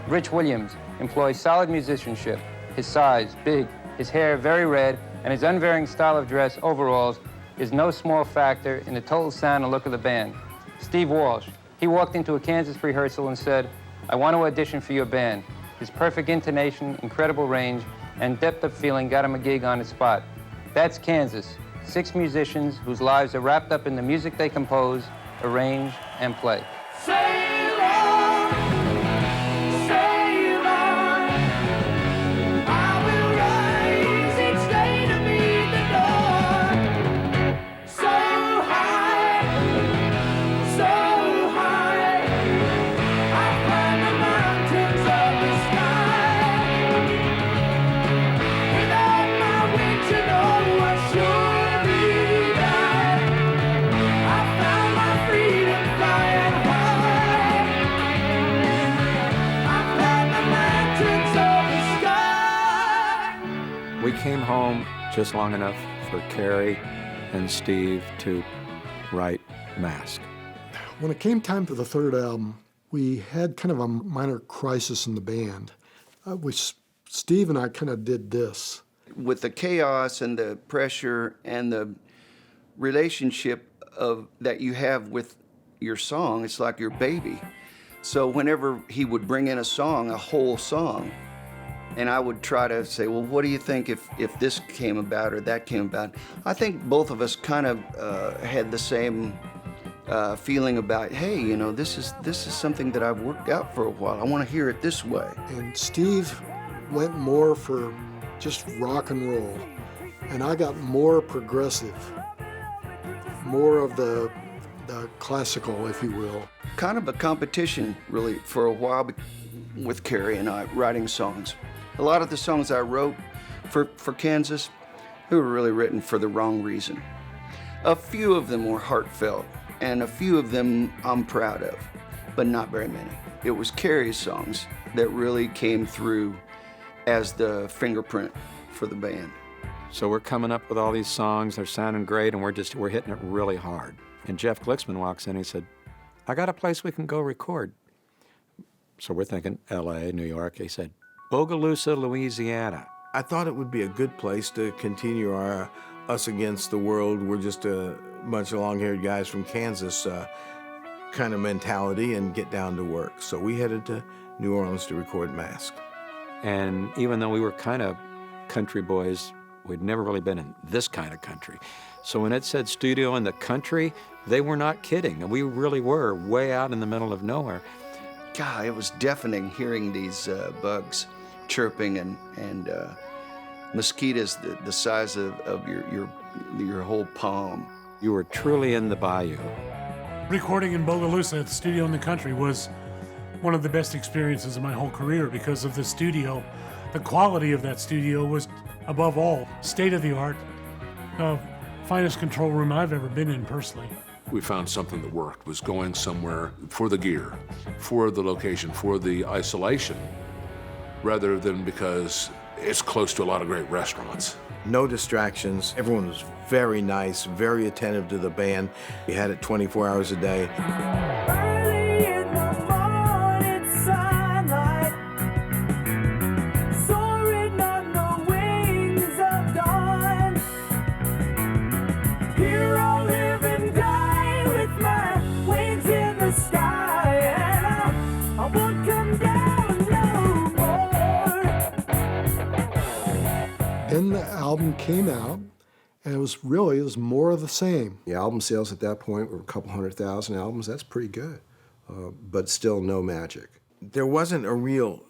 Rich Williams employs solid musicianship. His size, big, his hair very red, and his unvarying style of dress, overalls, is no small factor in the total sound and look of the band. Steve Walsh, he walked into a Kansas rehearsal and said, "I want to audition for your band." His perfect intonation, incredible range, and depth of feeling got him a gig on the spot. That's Kansas, 6 musicians whose lives are wrapped up in the music they compose, arrange, and play. Sail on, sail on. I will rise each day to meet the dawn. So high, so high. I climb the mountains of the sky. Without my wings, you know I surely die. I found my freedom flying high. came home just long enough for Carrie and Steve to write Mask. When it came time for the third album, we had kind of a minor crisis in the band. Steve and I kind of did this. With the chaos and the pressure and the relationship that you have with your song, it's like your baby. So whenever he would bring in a song, a whole song, and I would try to say, well, what do you think if this came about or that came about? I think both of us kind of had the same feeling about, hey, you know, this is something that I've worked out for a while. I want to hear it this way. And Steve went more for just rock and roll, and I got more progressive, more of the classical, if you will. Kind of a competition, really, for a while with Carrie and I writing songs. A lot of the songs I wrote for Kansas, they were really written for the wrong reason. A few of them were heartfelt, and a few of them I'm proud of, but not very many. It was Carrie's songs that really came through as the fingerprint for the band. So we're coming up with all these songs, they're sounding great, and we're hitting it really hard. And Jeff Glixman walks in, he said, I got a place we can go record. So we're thinking LA, New York. He said, Bogalusa, Louisiana. I thought it would be a good place to continue our us against the world. We're just a bunch of long-haired guys from Kansas kind of mentality and get down to work. So we headed to New Orleans to record Mask. And even though we were kind of country boys, we'd never really been in this kind of country. So when it said studio in the country, they were not kidding. And we really were way out in the middle of nowhere. God, it was deafening hearing these bugs chirping and mosquitoes the size of your whole palm. You were truly in the bayou. Recording in Bogalusa at the studio in the country was one of the best experiences of my whole career because of the studio. The quality of that studio was, above all, state-of-the-art, finest control room I've ever been in personally. We found something that worked, was going somewhere for the gear, for the location, for the isolation, rather than because it's close to a lot of great restaurants. No distractions. Everyone was very nice, very attentive to the band. We had it 24 hours a day. Then the album came out, and it was more of the same. The album sales at that point were a couple 100,000 albums. That's pretty good, but still no magic. There wasn't a real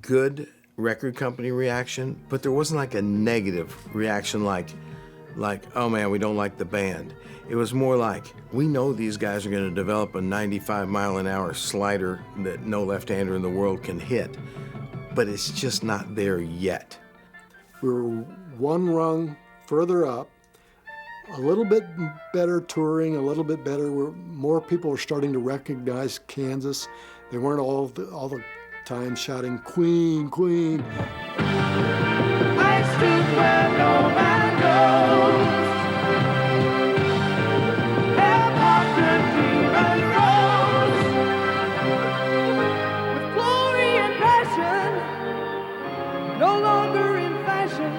good record company reaction, but there wasn't like a negative reaction like, oh man, we don't like the band. It was more like, we know these guys are going to develop a 95-mile-an-hour slider that no left-hander in the world can hit, but it's just not there yet. We were one rung further up, a little bit better touring, a little bit better. More people were starting to recognize Kansas. They weren't all the time shouting, Queen, Queen. I stood where no man goes. Held up the demon rose. With glory and passion, no longer in fashion,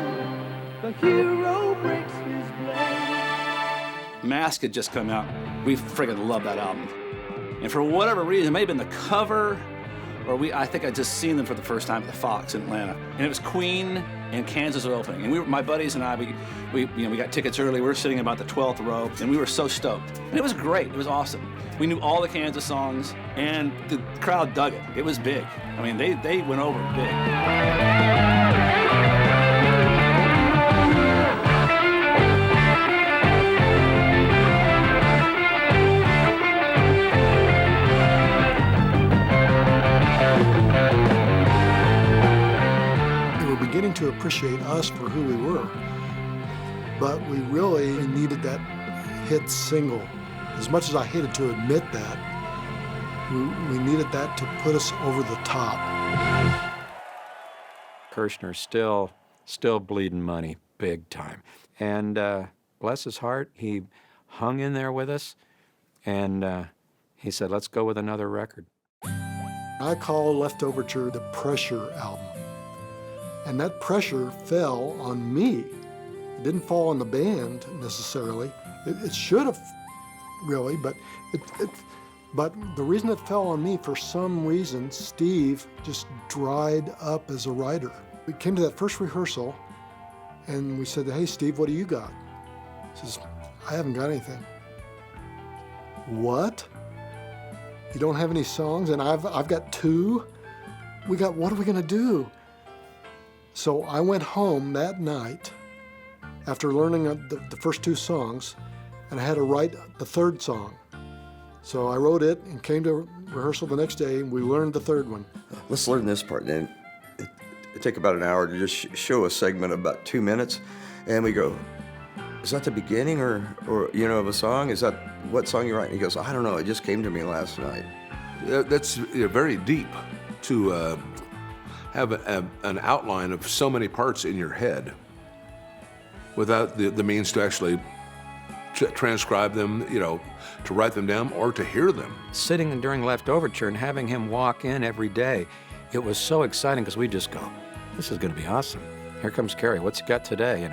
the hero breaks his blade. Mask had just come out. We friggin' love that album. And for whatever reason, it may have been the cover, or I think I'd just seen them for the first time at the Fox in Atlanta. And it was Queen and Kansas was opening. And my buddies and I, we got tickets early. We were sitting about the 12th row, and we were so stoked. And it was great. It was awesome. We knew all the Kansas songs, and the crowd dug it. It was big. I mean, they went over big. Beginning to appreciate us for who we were, but we really needed that hit single. As much as I hated to admit that, we needed that to put us over the top. Kirshner still still bleeding money big time. And bless his heart, he hung in there with us, and he said, let's go with another record. I call Left Overture the pressure album. And that pressure fell on me. It didn't fall on the band necessarily. It should have, really, but but the reason it fell on me, for some reason, Steve just dried up as a writer. We came to that first rehearsal, and we said, hey, Steve, what do you got? He says, I haven't got anything. What? You don't have any songs, and I've got 2? What are we gonna do? So I went home that night after learning the first 2 songs, and I had to write the 3rd song. So I wrote it and came to rehearsal the next day, and we learned the 3rd one. Let's learn this part. And it take about an hour to just show a segment of about 2 minutes, and we go, is that the beginning or of a song? Is that what song you're writing? He goes, I don't know, it just came to me last night. That's very deep to have an outline of so many parts in your head without the means to actually transcribe them, to write them down or to hear them. Sitting during Left Overture and having him walk in every day, it was so exciting because we just go, this is going to be awesome. Here comes Kerry. What's he got today,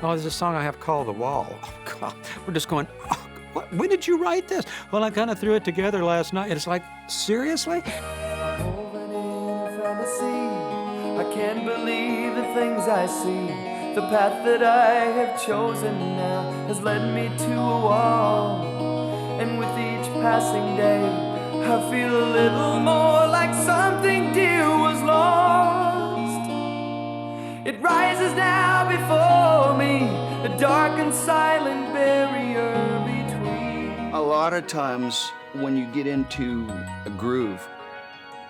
Oh, there's a song I have called The Wall. Oh, God. We're just going, oh, what? When did you write this? Well, I kind of threw it together last night. It's like, seriously? I can't believe the things I see. The path that I have chosen now has led me to a wall. And with each passing day, I feel a little more like something dear was lost. It rises now before me, a dark and silent barrier between. A lot of times when you get into a groove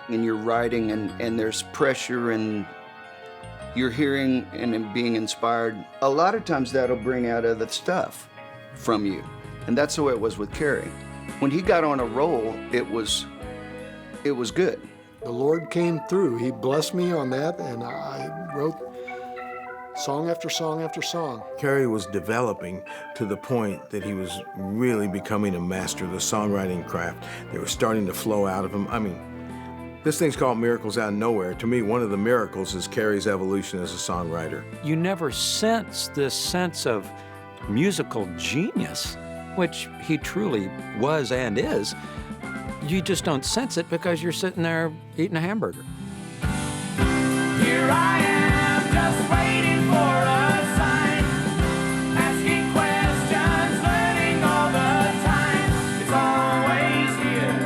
and you're writing and there's pressure and you're hearing and being inspired, a lot of times that'll bring out other stuff from you. And that's the way it was with Kerry. When he got on a roll, it was good. The Lord came through. He blessed me on that, and I wrote song after song after song. Kerry was developing to the point that he was really becoming a master of the songwriting craft. They were starting to flow out of him. I mean, this thing's called Miracles Out of Nowhere. To me, one of the miracles is Kerry's evolution as a songwriter. You never sense this sense of musical genius, which he truly was and is. You just don't sense it because you're sitting there eating a hamburger. Here I am, just waiting for a sign, asking questions, learning all the time. It's always here,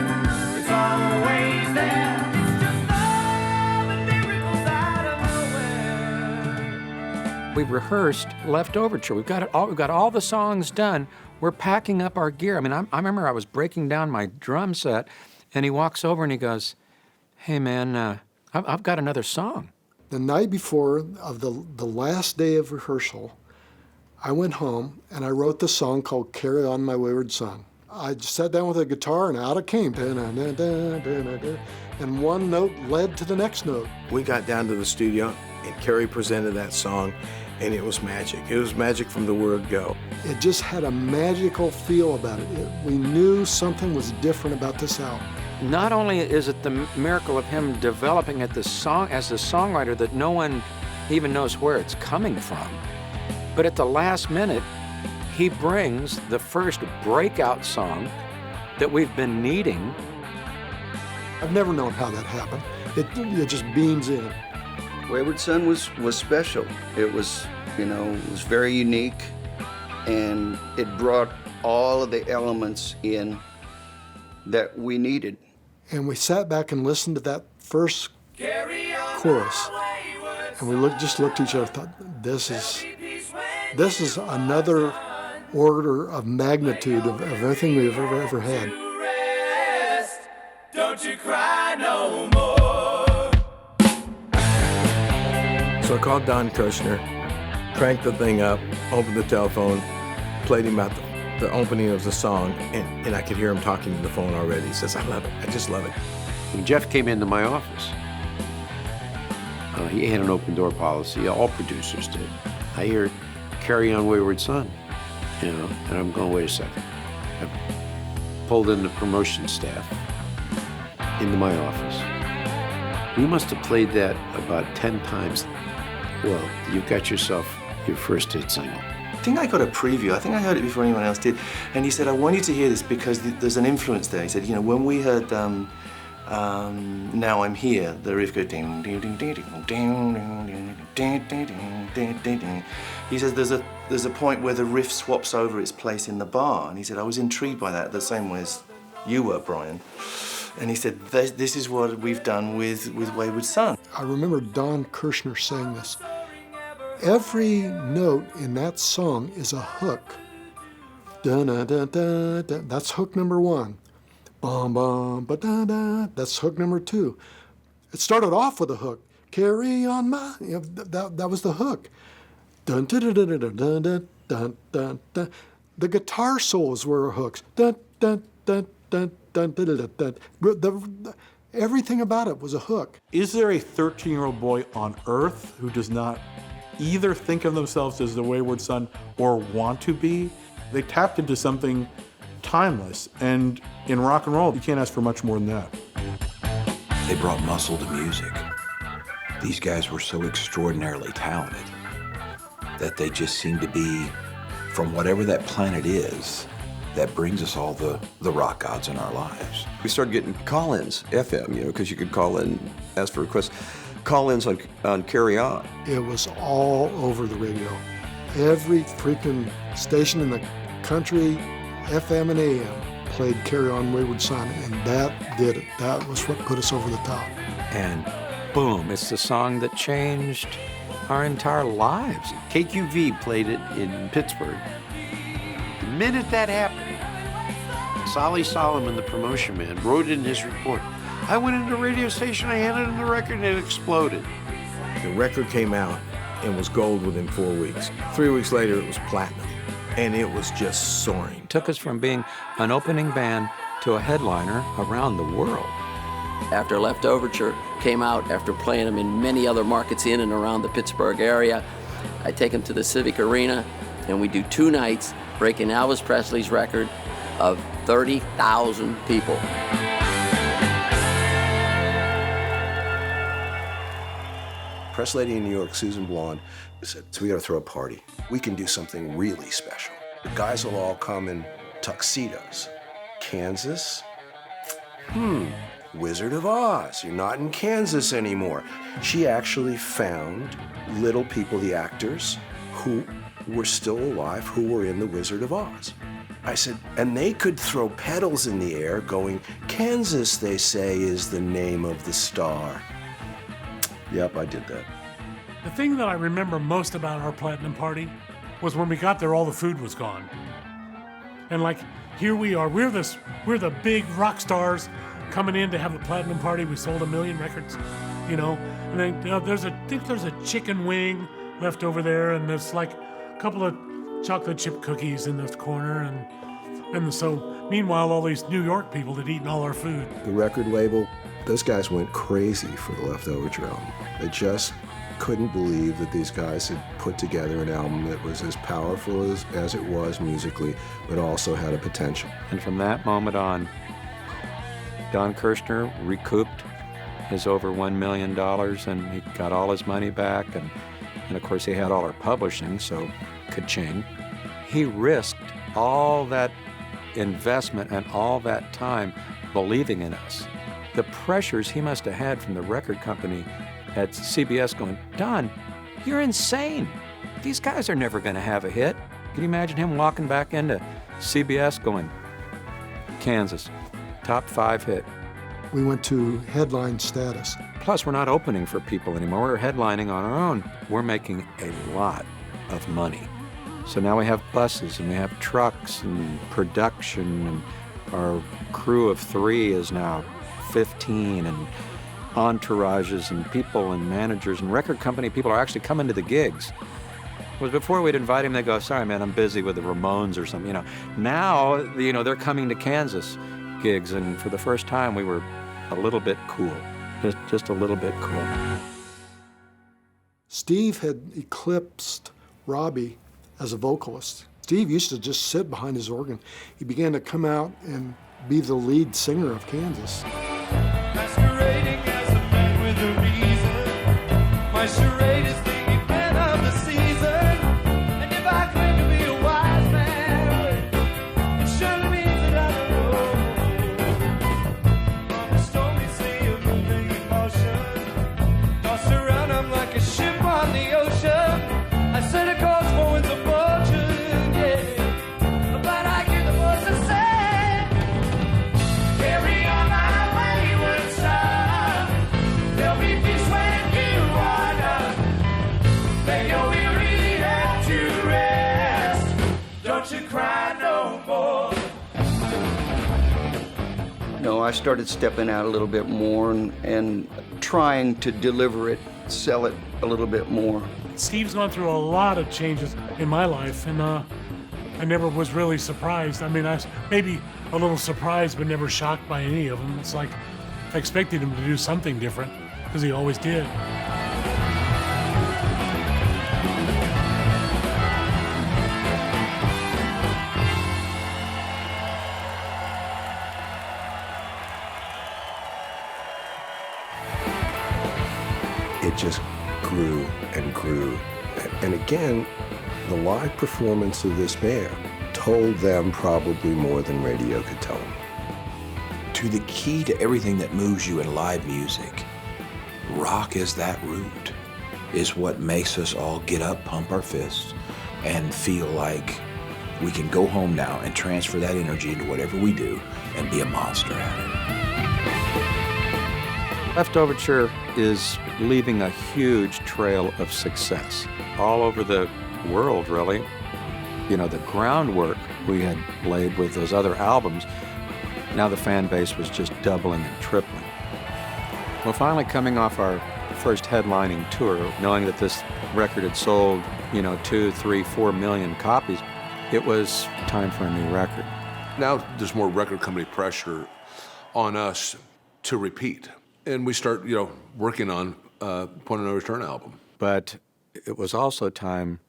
it's always there. It's just all the miracles out of nowhere. We've rehearsed Left Overture. We've got all the songs done. We're packing up our gear. I mean, I remember I was breaking down my drum set, and he walks over and he goes, hey, man, I've got another song. The night before of the last day of rehearsal, I went home and I wrote the song called Carry On My Wayward Son. I just sat down with a guitar and out it came. And one note led to the next note. We got down to the studio and Kerry presented that song, and it was magic. It was magic from the word go. It just had a magical feel about it. We knew something was different about this album. Not only is it the miracle of him developing as the songwriter that no one even knows where it's coming from, but at the last minute, he brings the first breakout song that we've been needing. I've never known how that happened. It just beams in. Wayward Son was special. It was, it was very unique, and it brought all of the elements in that we needed. And we sat back and listened to that first chorus, and we just looked at each other and thought, this is another order of magnitude of everything we've ever had. Don't you cry no more. So I called Don Kirshner, cranked the thing up, opened the telephone, played him out the opening of the song, and I could hear him talking to the phone already. He says, I love it. I just love it. When Jeff came into my office, he had an open door policy. All producers did. I hear Carry On Wayward Son, you know, and I'm going, wait a second. I pulled in the promotion staff into my office. We must have played that about 10 times. Well, you got yourself your first hit single. I think I got a preview. I think I heard it before anyone else did. And he said, I want you to hear this because there's an influence there. He said, you know, when we heard Now I'm Here, the riff goes ding, ding, ding, ding, ding, ding, ding, ding, ding, ding, ding. He says there's a point where the riff swaps over its place in the bar. And he said, I was intrigued by that, the same way as you were, Brian. And he said, this is what we've done with Wayward Son. I remember Don Kirshner saying this. Every note in that song is a hook. Da-da-da-da-da. That's hook number 1. Bum, bum, ba-da-da. That's hook number 2. It started off with a hook. Carry on my... You know, that was the hook. Dun, dun, dun, dun, dun, dun, dun, dun, dun. The guitar solos were hooks. Dun, dun, dun, dun, dun, dun, dun, dun. Everything about it was a hook. Is there a 13-year-old boy on earth who does not either think of themselves as the Wayward Son or want to be? They tapped into something timeless, and in rock and roll, you can't ask for much more than that. They brought muscle to music. These guys were so extraordinarily talented that they just seemed to be, from whatever that planet is, that brings us all the rock gods in our lives. We started getting call-ins, FM, you know, because you could call in, ask for requests. Call-ins on Carry On. It was all over the radio. Every freaking station in the country, FM and AM, played Carry On Wayward Son, and that did it. That was what put us over the top. And boom, it's the song that changed our entire lives. KQV played it in Pittsburgh. The minute that happened, Solly Solomon, the promotion man, wrote in his report, I went into the radio station, I handed him the record, and it exploded. The record came out and was gold within 4 weeks. 3 weeks later, it was platinum, and it was just soaring. It took us from being an opening band to a headliner around the world. After Left Overture came out, after playing them in many other markets in and around the Pittsburgh area, I take them to the Civic Arena, and we do 2 nights breaking Elvis Presley's record of 30,000 people. Press lady in New York, Susan Blonde, said, so we gotta throw a party. We can do something really special. The guys will all come in tuxedos. Kansas? Wizard of Oz, you're not in Kansas anymore. She actually found little people, the actors, who were still alive, who were in the Wizard of Oz. I said, and they could throw pedals in the air going, Kansas, they say, is the name of the star. Yep, I did that. The thing that I remember most about our platinum party was when we got there, all the food was gone. And like, here we are, we're the big rock stars coming in to have a platinum party. We sold 1 million records, you know. And then I think there's a chicken wing left over there, and there's like a couple of chocolate chip cookies in this corner, and so meanwhile all these New York people had eaten all our food. The record label, those guys went crazy for the Left Overture album. They just couldn't believe that these guys had put together an album that was as powerful as it was musically, but also had a potential. And from that moment on, Don Kirshner recouped his over $1 million, and he got all his money back, and of course he had all our publishing, so ka-ching. He risked all that investment and all that time believing in us. The pressures he must have had from the record company at CBS going, Don, you're insane. These guys are never going to have a hit. Can you imagine him walking back into CBS going, Kansas, top 5 hit. We went to headline status. Plus, we're not opening for people anymore. We're headlining on our own. We're making a lot of money. So now we have buses and we have trucks and production, and our crew of 3 is now 15, and entourages and people and managers and record company people are actually coming to the gigs. Was before we'd invite them, they'd go, sorry man, I'm busy with the Ramones or something, you know. Now, you know, they're coming to Kansas gigs, and for the first time we were a little bit cool, just a little bit cool. Steve had eclipsed Robbie as a vocalist. Steve used to just sit behind his organ. He began to come out and be the lead singer of Kansas. Masquerading as a man with a reason. My charade is the event of the season. And if I claim to be a wise man, it surely means that I don't know. On the stormy sea of moving emotion, tossed around, I'm like a ship on the ocean. I set a course for winds of fortune, yeah. But I give the voice to say, carry on my wayward son. There'll be peace when you are done. Lay your weary head to rest. Don't you cry no more. No, I started stepping out a little bit more and trying to deliver it, sell it a little bit more. Steve's gone through a lot of changes in my life, and I never was really surprised. I mean, I was maybe a little surprised, but never shocked by any of them. It's like I expected him to do something different, because he always did. It just grew and grew. And again, the live performance of this band told them probably more than radio could tell them. To the key to everything that moves you in live music, rock is that root, is what makes us all get up, pump our fists, and feel like we can go home now and transfer that energy into whatever we do and be a monster at it. Left Overture is leaving a huge trail of success all over the world, really. You know, the groundwork we had laid with those other albums, now the fan base was just doubling and tripling. Well, finally coming off our first headlining tour, knowing that this record had sold, 2, 3, 4 million copies, it was time for a new record. Now there's more record company pressure on us to repeat. And we start, working on Point of No Return album. But it was also time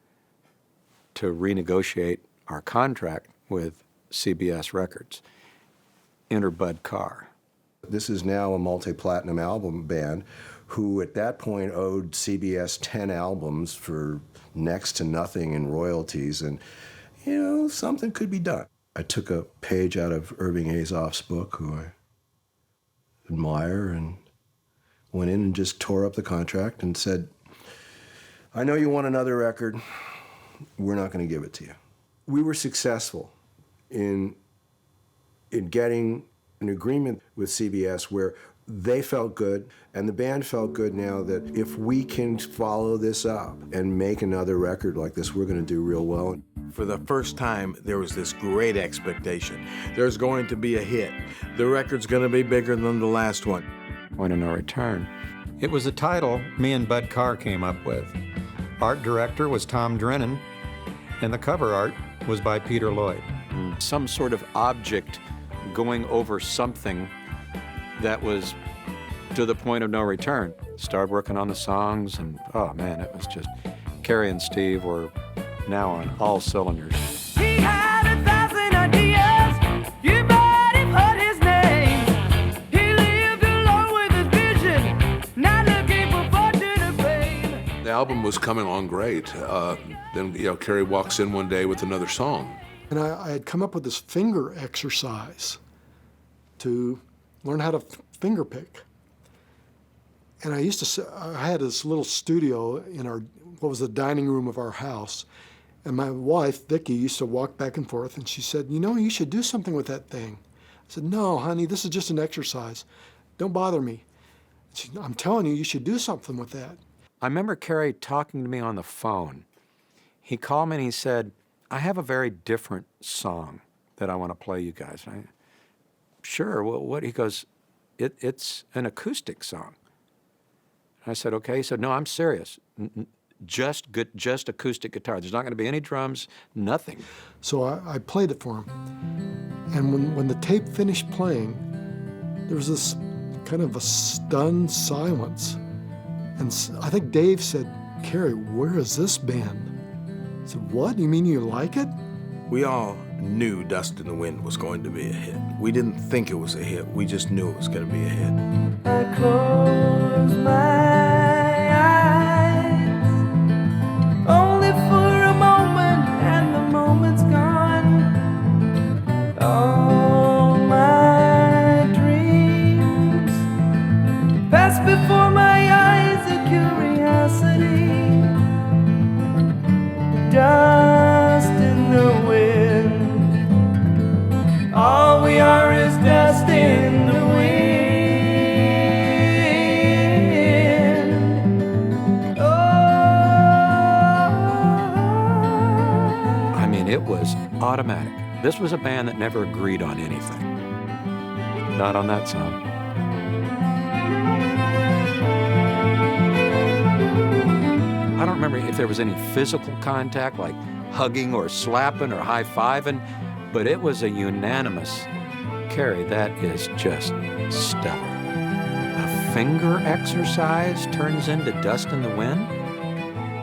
to renegotiate our contract with CBS Records. Enter Bud Carr. This is now a multi-platinum album band who at that point owed CBS 10 albums for next to nothing in royalties, and, something could be done. I took a page out of Irving Azoff's book, who I admire, and went in and just tore up the contract and said, I know you want another record. We're not going to give it to you. We were successful in getting an agreement with CBS where they felt good and the band felt good now that if we can follow this up and make another record like this, we're going to do real well. For the first time, there was this great expectation. There's going to be a hit. The record's going to be bigger than the last one. Point of No Return. It was a title me and Bud Carr came up with. Art director was Tom Drennan, and the cover art was by Peter Lloyd. Some sort of object going over something that was to the point of no return. Started working on the songs, and oh man, it was just, Kerry and Steve were now on all cylinders. He had 1,000 ideas. You might have heard his name. He lived alone with his vision, not looking for fortune or fame. The album was coming along great. Then, Kerry walks in one day with another song. And I had come up with this finger exercise to learn how to finger pick. And I had this little studio in what was the dining room of our house. And my wife, Vicki, used to walk back and forth, and she said, you should do something with that thing. I said, no, honey, this is just an exercise. Don't bother me. I'm telling you, you should do something with that. I remember Kerry talking to me on the phone. He called me and he said, I have a very different song that I want to play you guys. Sure, well, what? He goes, it's an acoustic song. I said, okay. He said, no, I'm serious. Just acoustic guitar. There's not going to be any drums, nothing. So I played it for him. And when the tape finished playing, there was this kind of a stunned silence. And I think Dave said, Carrie, where is this band? I said, what? You mean you like it? We all knew Dust in the Wind was going to be a hit. We didn't think it was a hit. We just knew it was going to be a hit. I close my eyes, only for a moment, and the moment's gone. All my dreams pass before my eyes, a curiosity. Dust in the wind. All we are is dust in the wind. I mean, it was automatic. This was a band that never agreed on anything. Not on that song. I don't remember if there was any physical contact, like hugging or slapping or high-fiving, but it was a unanimous, Carrie, that is just stellar. A finger exercise turns into Dust in the Wind?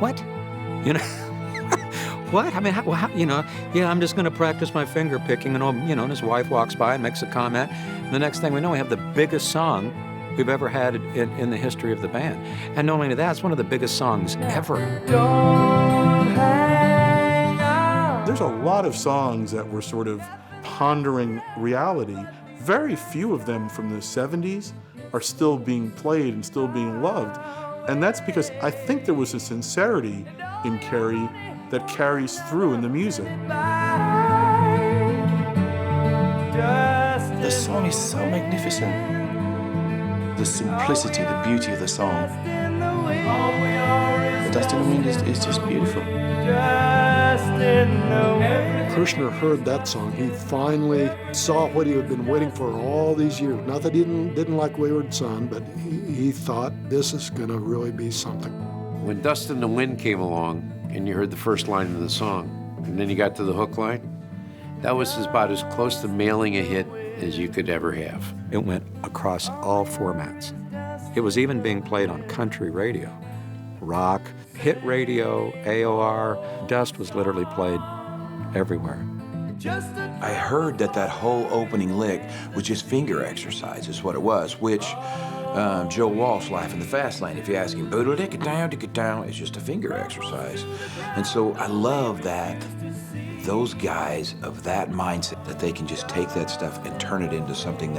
What? You know, what? I mean, how, you know, yeah, I'm just going to practice my finger picking, and, you know, and his wife walks by and makes a comment. And the next thing we know, we have the biggest song we've ever had in the history of the band. And not only that, it's one of the biggest songs ever. There's a lot of songs that were sort of pondering reality. Very few of them from the 70s are still being played and still being loved. And that's because I think there was a sincerity in Carrie that carries through in the music. The song is so magnificent. The simplicity, the beauty of the song. The Dust in the Wind is just beautiful. Kirshner heard that song. He finally saw what he had been waiting for all these years. Not that he didn't like Wayward Son, but he thought this is going to really be something. When Dust in the Wind came along and you heard the first line of the song, and then you got to the hook line, that was about as close to mailing a hit as you could ever have. It went across all formats. It was even being played on country radio, rock, hit radio, AOR. Dust was literally played everywhere. I heard that whole opening lick was just finger exercise, is what it was, which Joe Walsh, Life in the Fast Lane, if you ask him, boodle-dick-it-down, it's just a finger exercise. And so I love that those guys of that mindset, that they can just take that stuff and turn it into something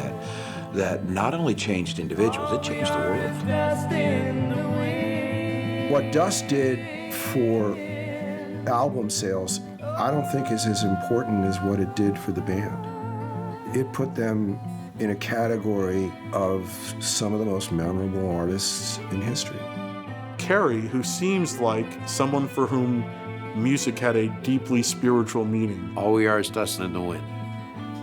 that not only changed individuals, it changed the world. What Dust did for album sales, I don't think is as important as what it did for the band. It put them in a category of some of the most memorable artists in history. Carrie, who seems like someone for whom music had a deeply spiritual meaning. All we are is dust in the wind.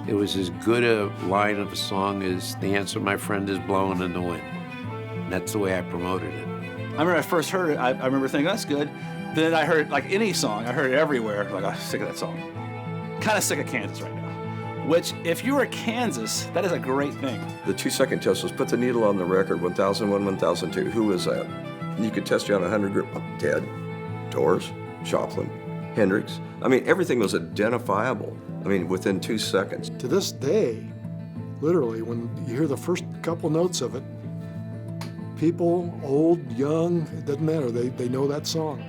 It was as good a line of a song as The Answer My Friend is Blowing in the Wind. And that's the way I promoted it. I remember I first heard it, I remember thinking, that's good. Then I heard, like any song, I heard it everywhere. Like, I'm sick of that song. Kind of sick of Kansas right now. Which, if you were Kansas, that is a great thing. The 2-second test was put the needle on the record, 1001, 1002. Who was that? And you could test you on 100 group. Ted, Doors, Joplin, Hendrix. I mean, everything was identifiable. I mean, within 2 seconds. To this day, literally, when you hear the first couple notes of it, people, old, young, it doesn't matter. They know that song.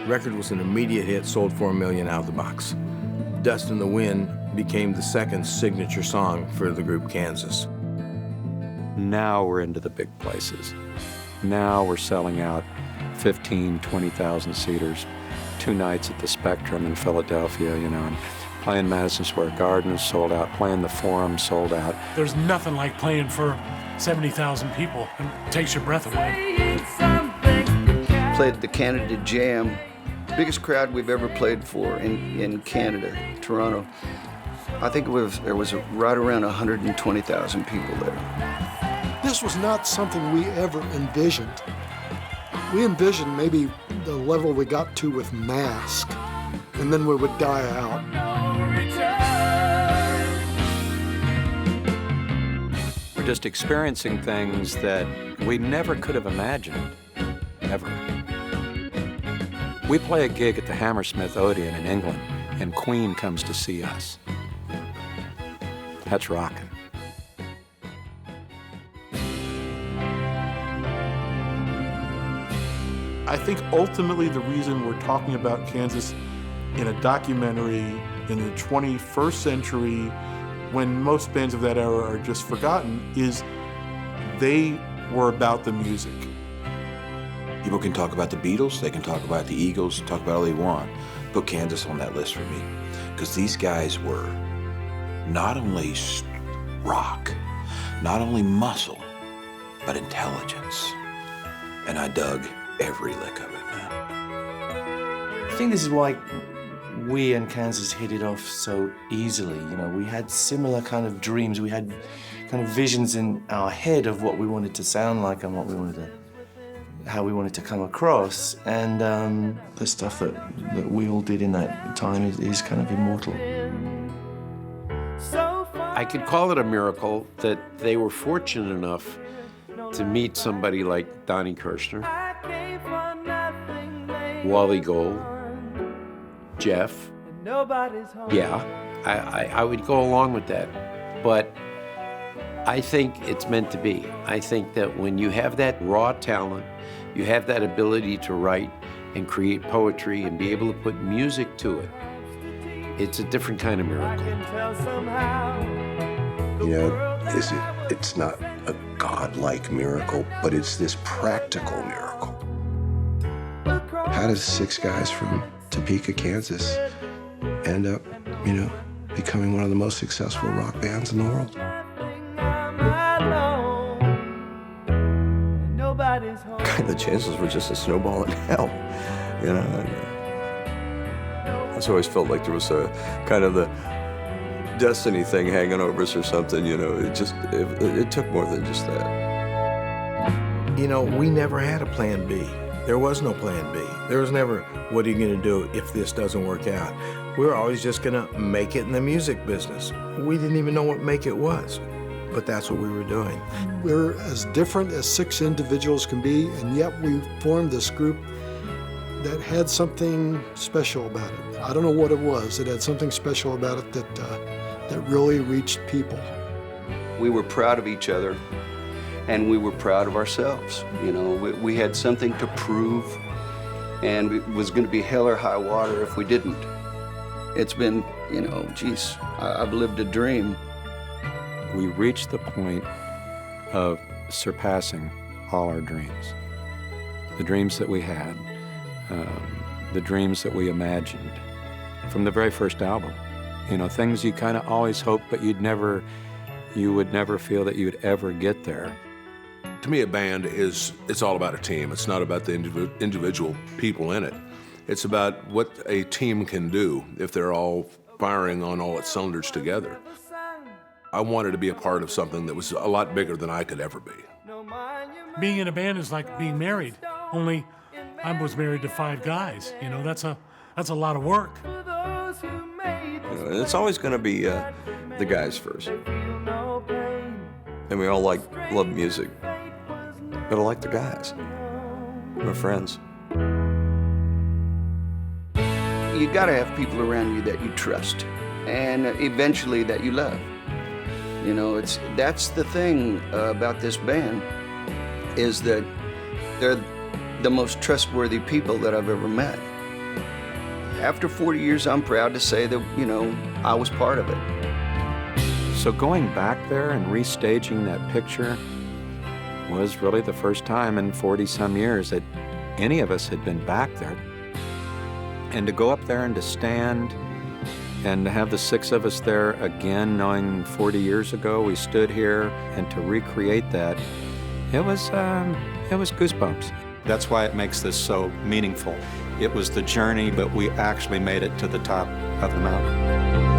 The record was an immediate hit, sold 4 million out of the box. Dust in the Wind became the second signature song for the group Kansas. Now we're into the big places. Now we're selling out 15, 20,000 seaters, 2 nights at the Spectrum in Philadelphia, you know, and playing Madison Square Garden sold out, playing the Forum sold out. There's nothing like playing for 70,000 people. It takes your breath away. Played the Canada Jam, biggest crowd we've ever played for in Canada, Toronto. I think there was right around 120,000 people there. This just was not something we ever envisioned. We envisioned maybe the level we got to with Mask, and then we would die out. We're just experiencing things that we never could have imagined, ever. We play a gig at the Hammersmith Odeon in England, and Queen comes to see us. That's rocking. I think ultimately the reason we're talking about Kansas in a documentary in the 21st century, when most bands of that era are just forgotten, is they were about the music. People can talk about the Beatles, they can talk about the Eagles, talk about all they want. Put Kansas on that list for me. Because these guys were not only rock, not only muscle, but intelligence. And I dug every lick of it, man. I think this is why we and Kansas hit it off so easily. You know, we had similar kind of dreams. We had kind of visions in our head of what we wanted to sound like and what we wanted to, how we wanted to come across. And the stuff that we all did in that time is kind of immortal. I could call it a miracle that they were fortunate enough to meet somebody like Donnie Kirshner, Wally Gold, Jeff. Yeah, I would go along with that. But I think it's meant to be. I think that when you have that raw talent, you have that ability to write and create poetry and be able to put music to it, it's a different kind of miracle. You know, it's not a godlike miracle, but it's this practical miracle. How does 6 guys from Topeka, Kansas end up, you know, becoming one of the most successful rock bands in the world? The chances were just a snowball in hell, you know. I just always felt like there was a kind of the destiny thing hanging over us or something, you know. It took more than just that. You know, we never had a plan B. There was no plan B. There was never, what are you going to do if this doesn't work out? We were always just going to make it in the music business. We didn't even know what make it was, but that's what we were doing. We're as different as 6 individuals can be, and yet we formed this group that had something special about it. I don't know what it was. It had something special about it that really reached people. We were proud of each other, and we were proud of ourselves. You know, we had something to prove, and it was going to be hell or high water if we didn't. It's been, you know, geez, I've lived a dream. We reached the point of surpassing all our dreams. The dreams that we had, the dreams that we imagined from the very first album. You know, things you kind of always hoped, but you would never feel that you'd ever get there. To me, a band it's all about a team. It's not about the individual people in it. It's about what a team can do if they're all firing on all its cylinders together. I wanted to be a part of something that was a lot bigger than I could ever be. Being in a band is like being married, only I was married to 5 guys. You know, that's a lot of work. You know, and it's always going to be the guys first. And we all love music, but I like the guys. We're friends. You gotta have people around you that you trust, and eventually that you love. You know, that's the thing about this band, is that they're the most trustworthy people that I've ever met. After 40 years, I'm proud to say that, you know, I was part of it. So going back there and restaging that picture was really the first time in 40-some years that any of us had been back there. And to go up there and to stand and to have the 6 of us there again, knowing 40 years ago we stood here, and to recreate that, it was goosebumps. That's why it makes this so meaningful. It was the journey, but we actually made it to the top of the mountain.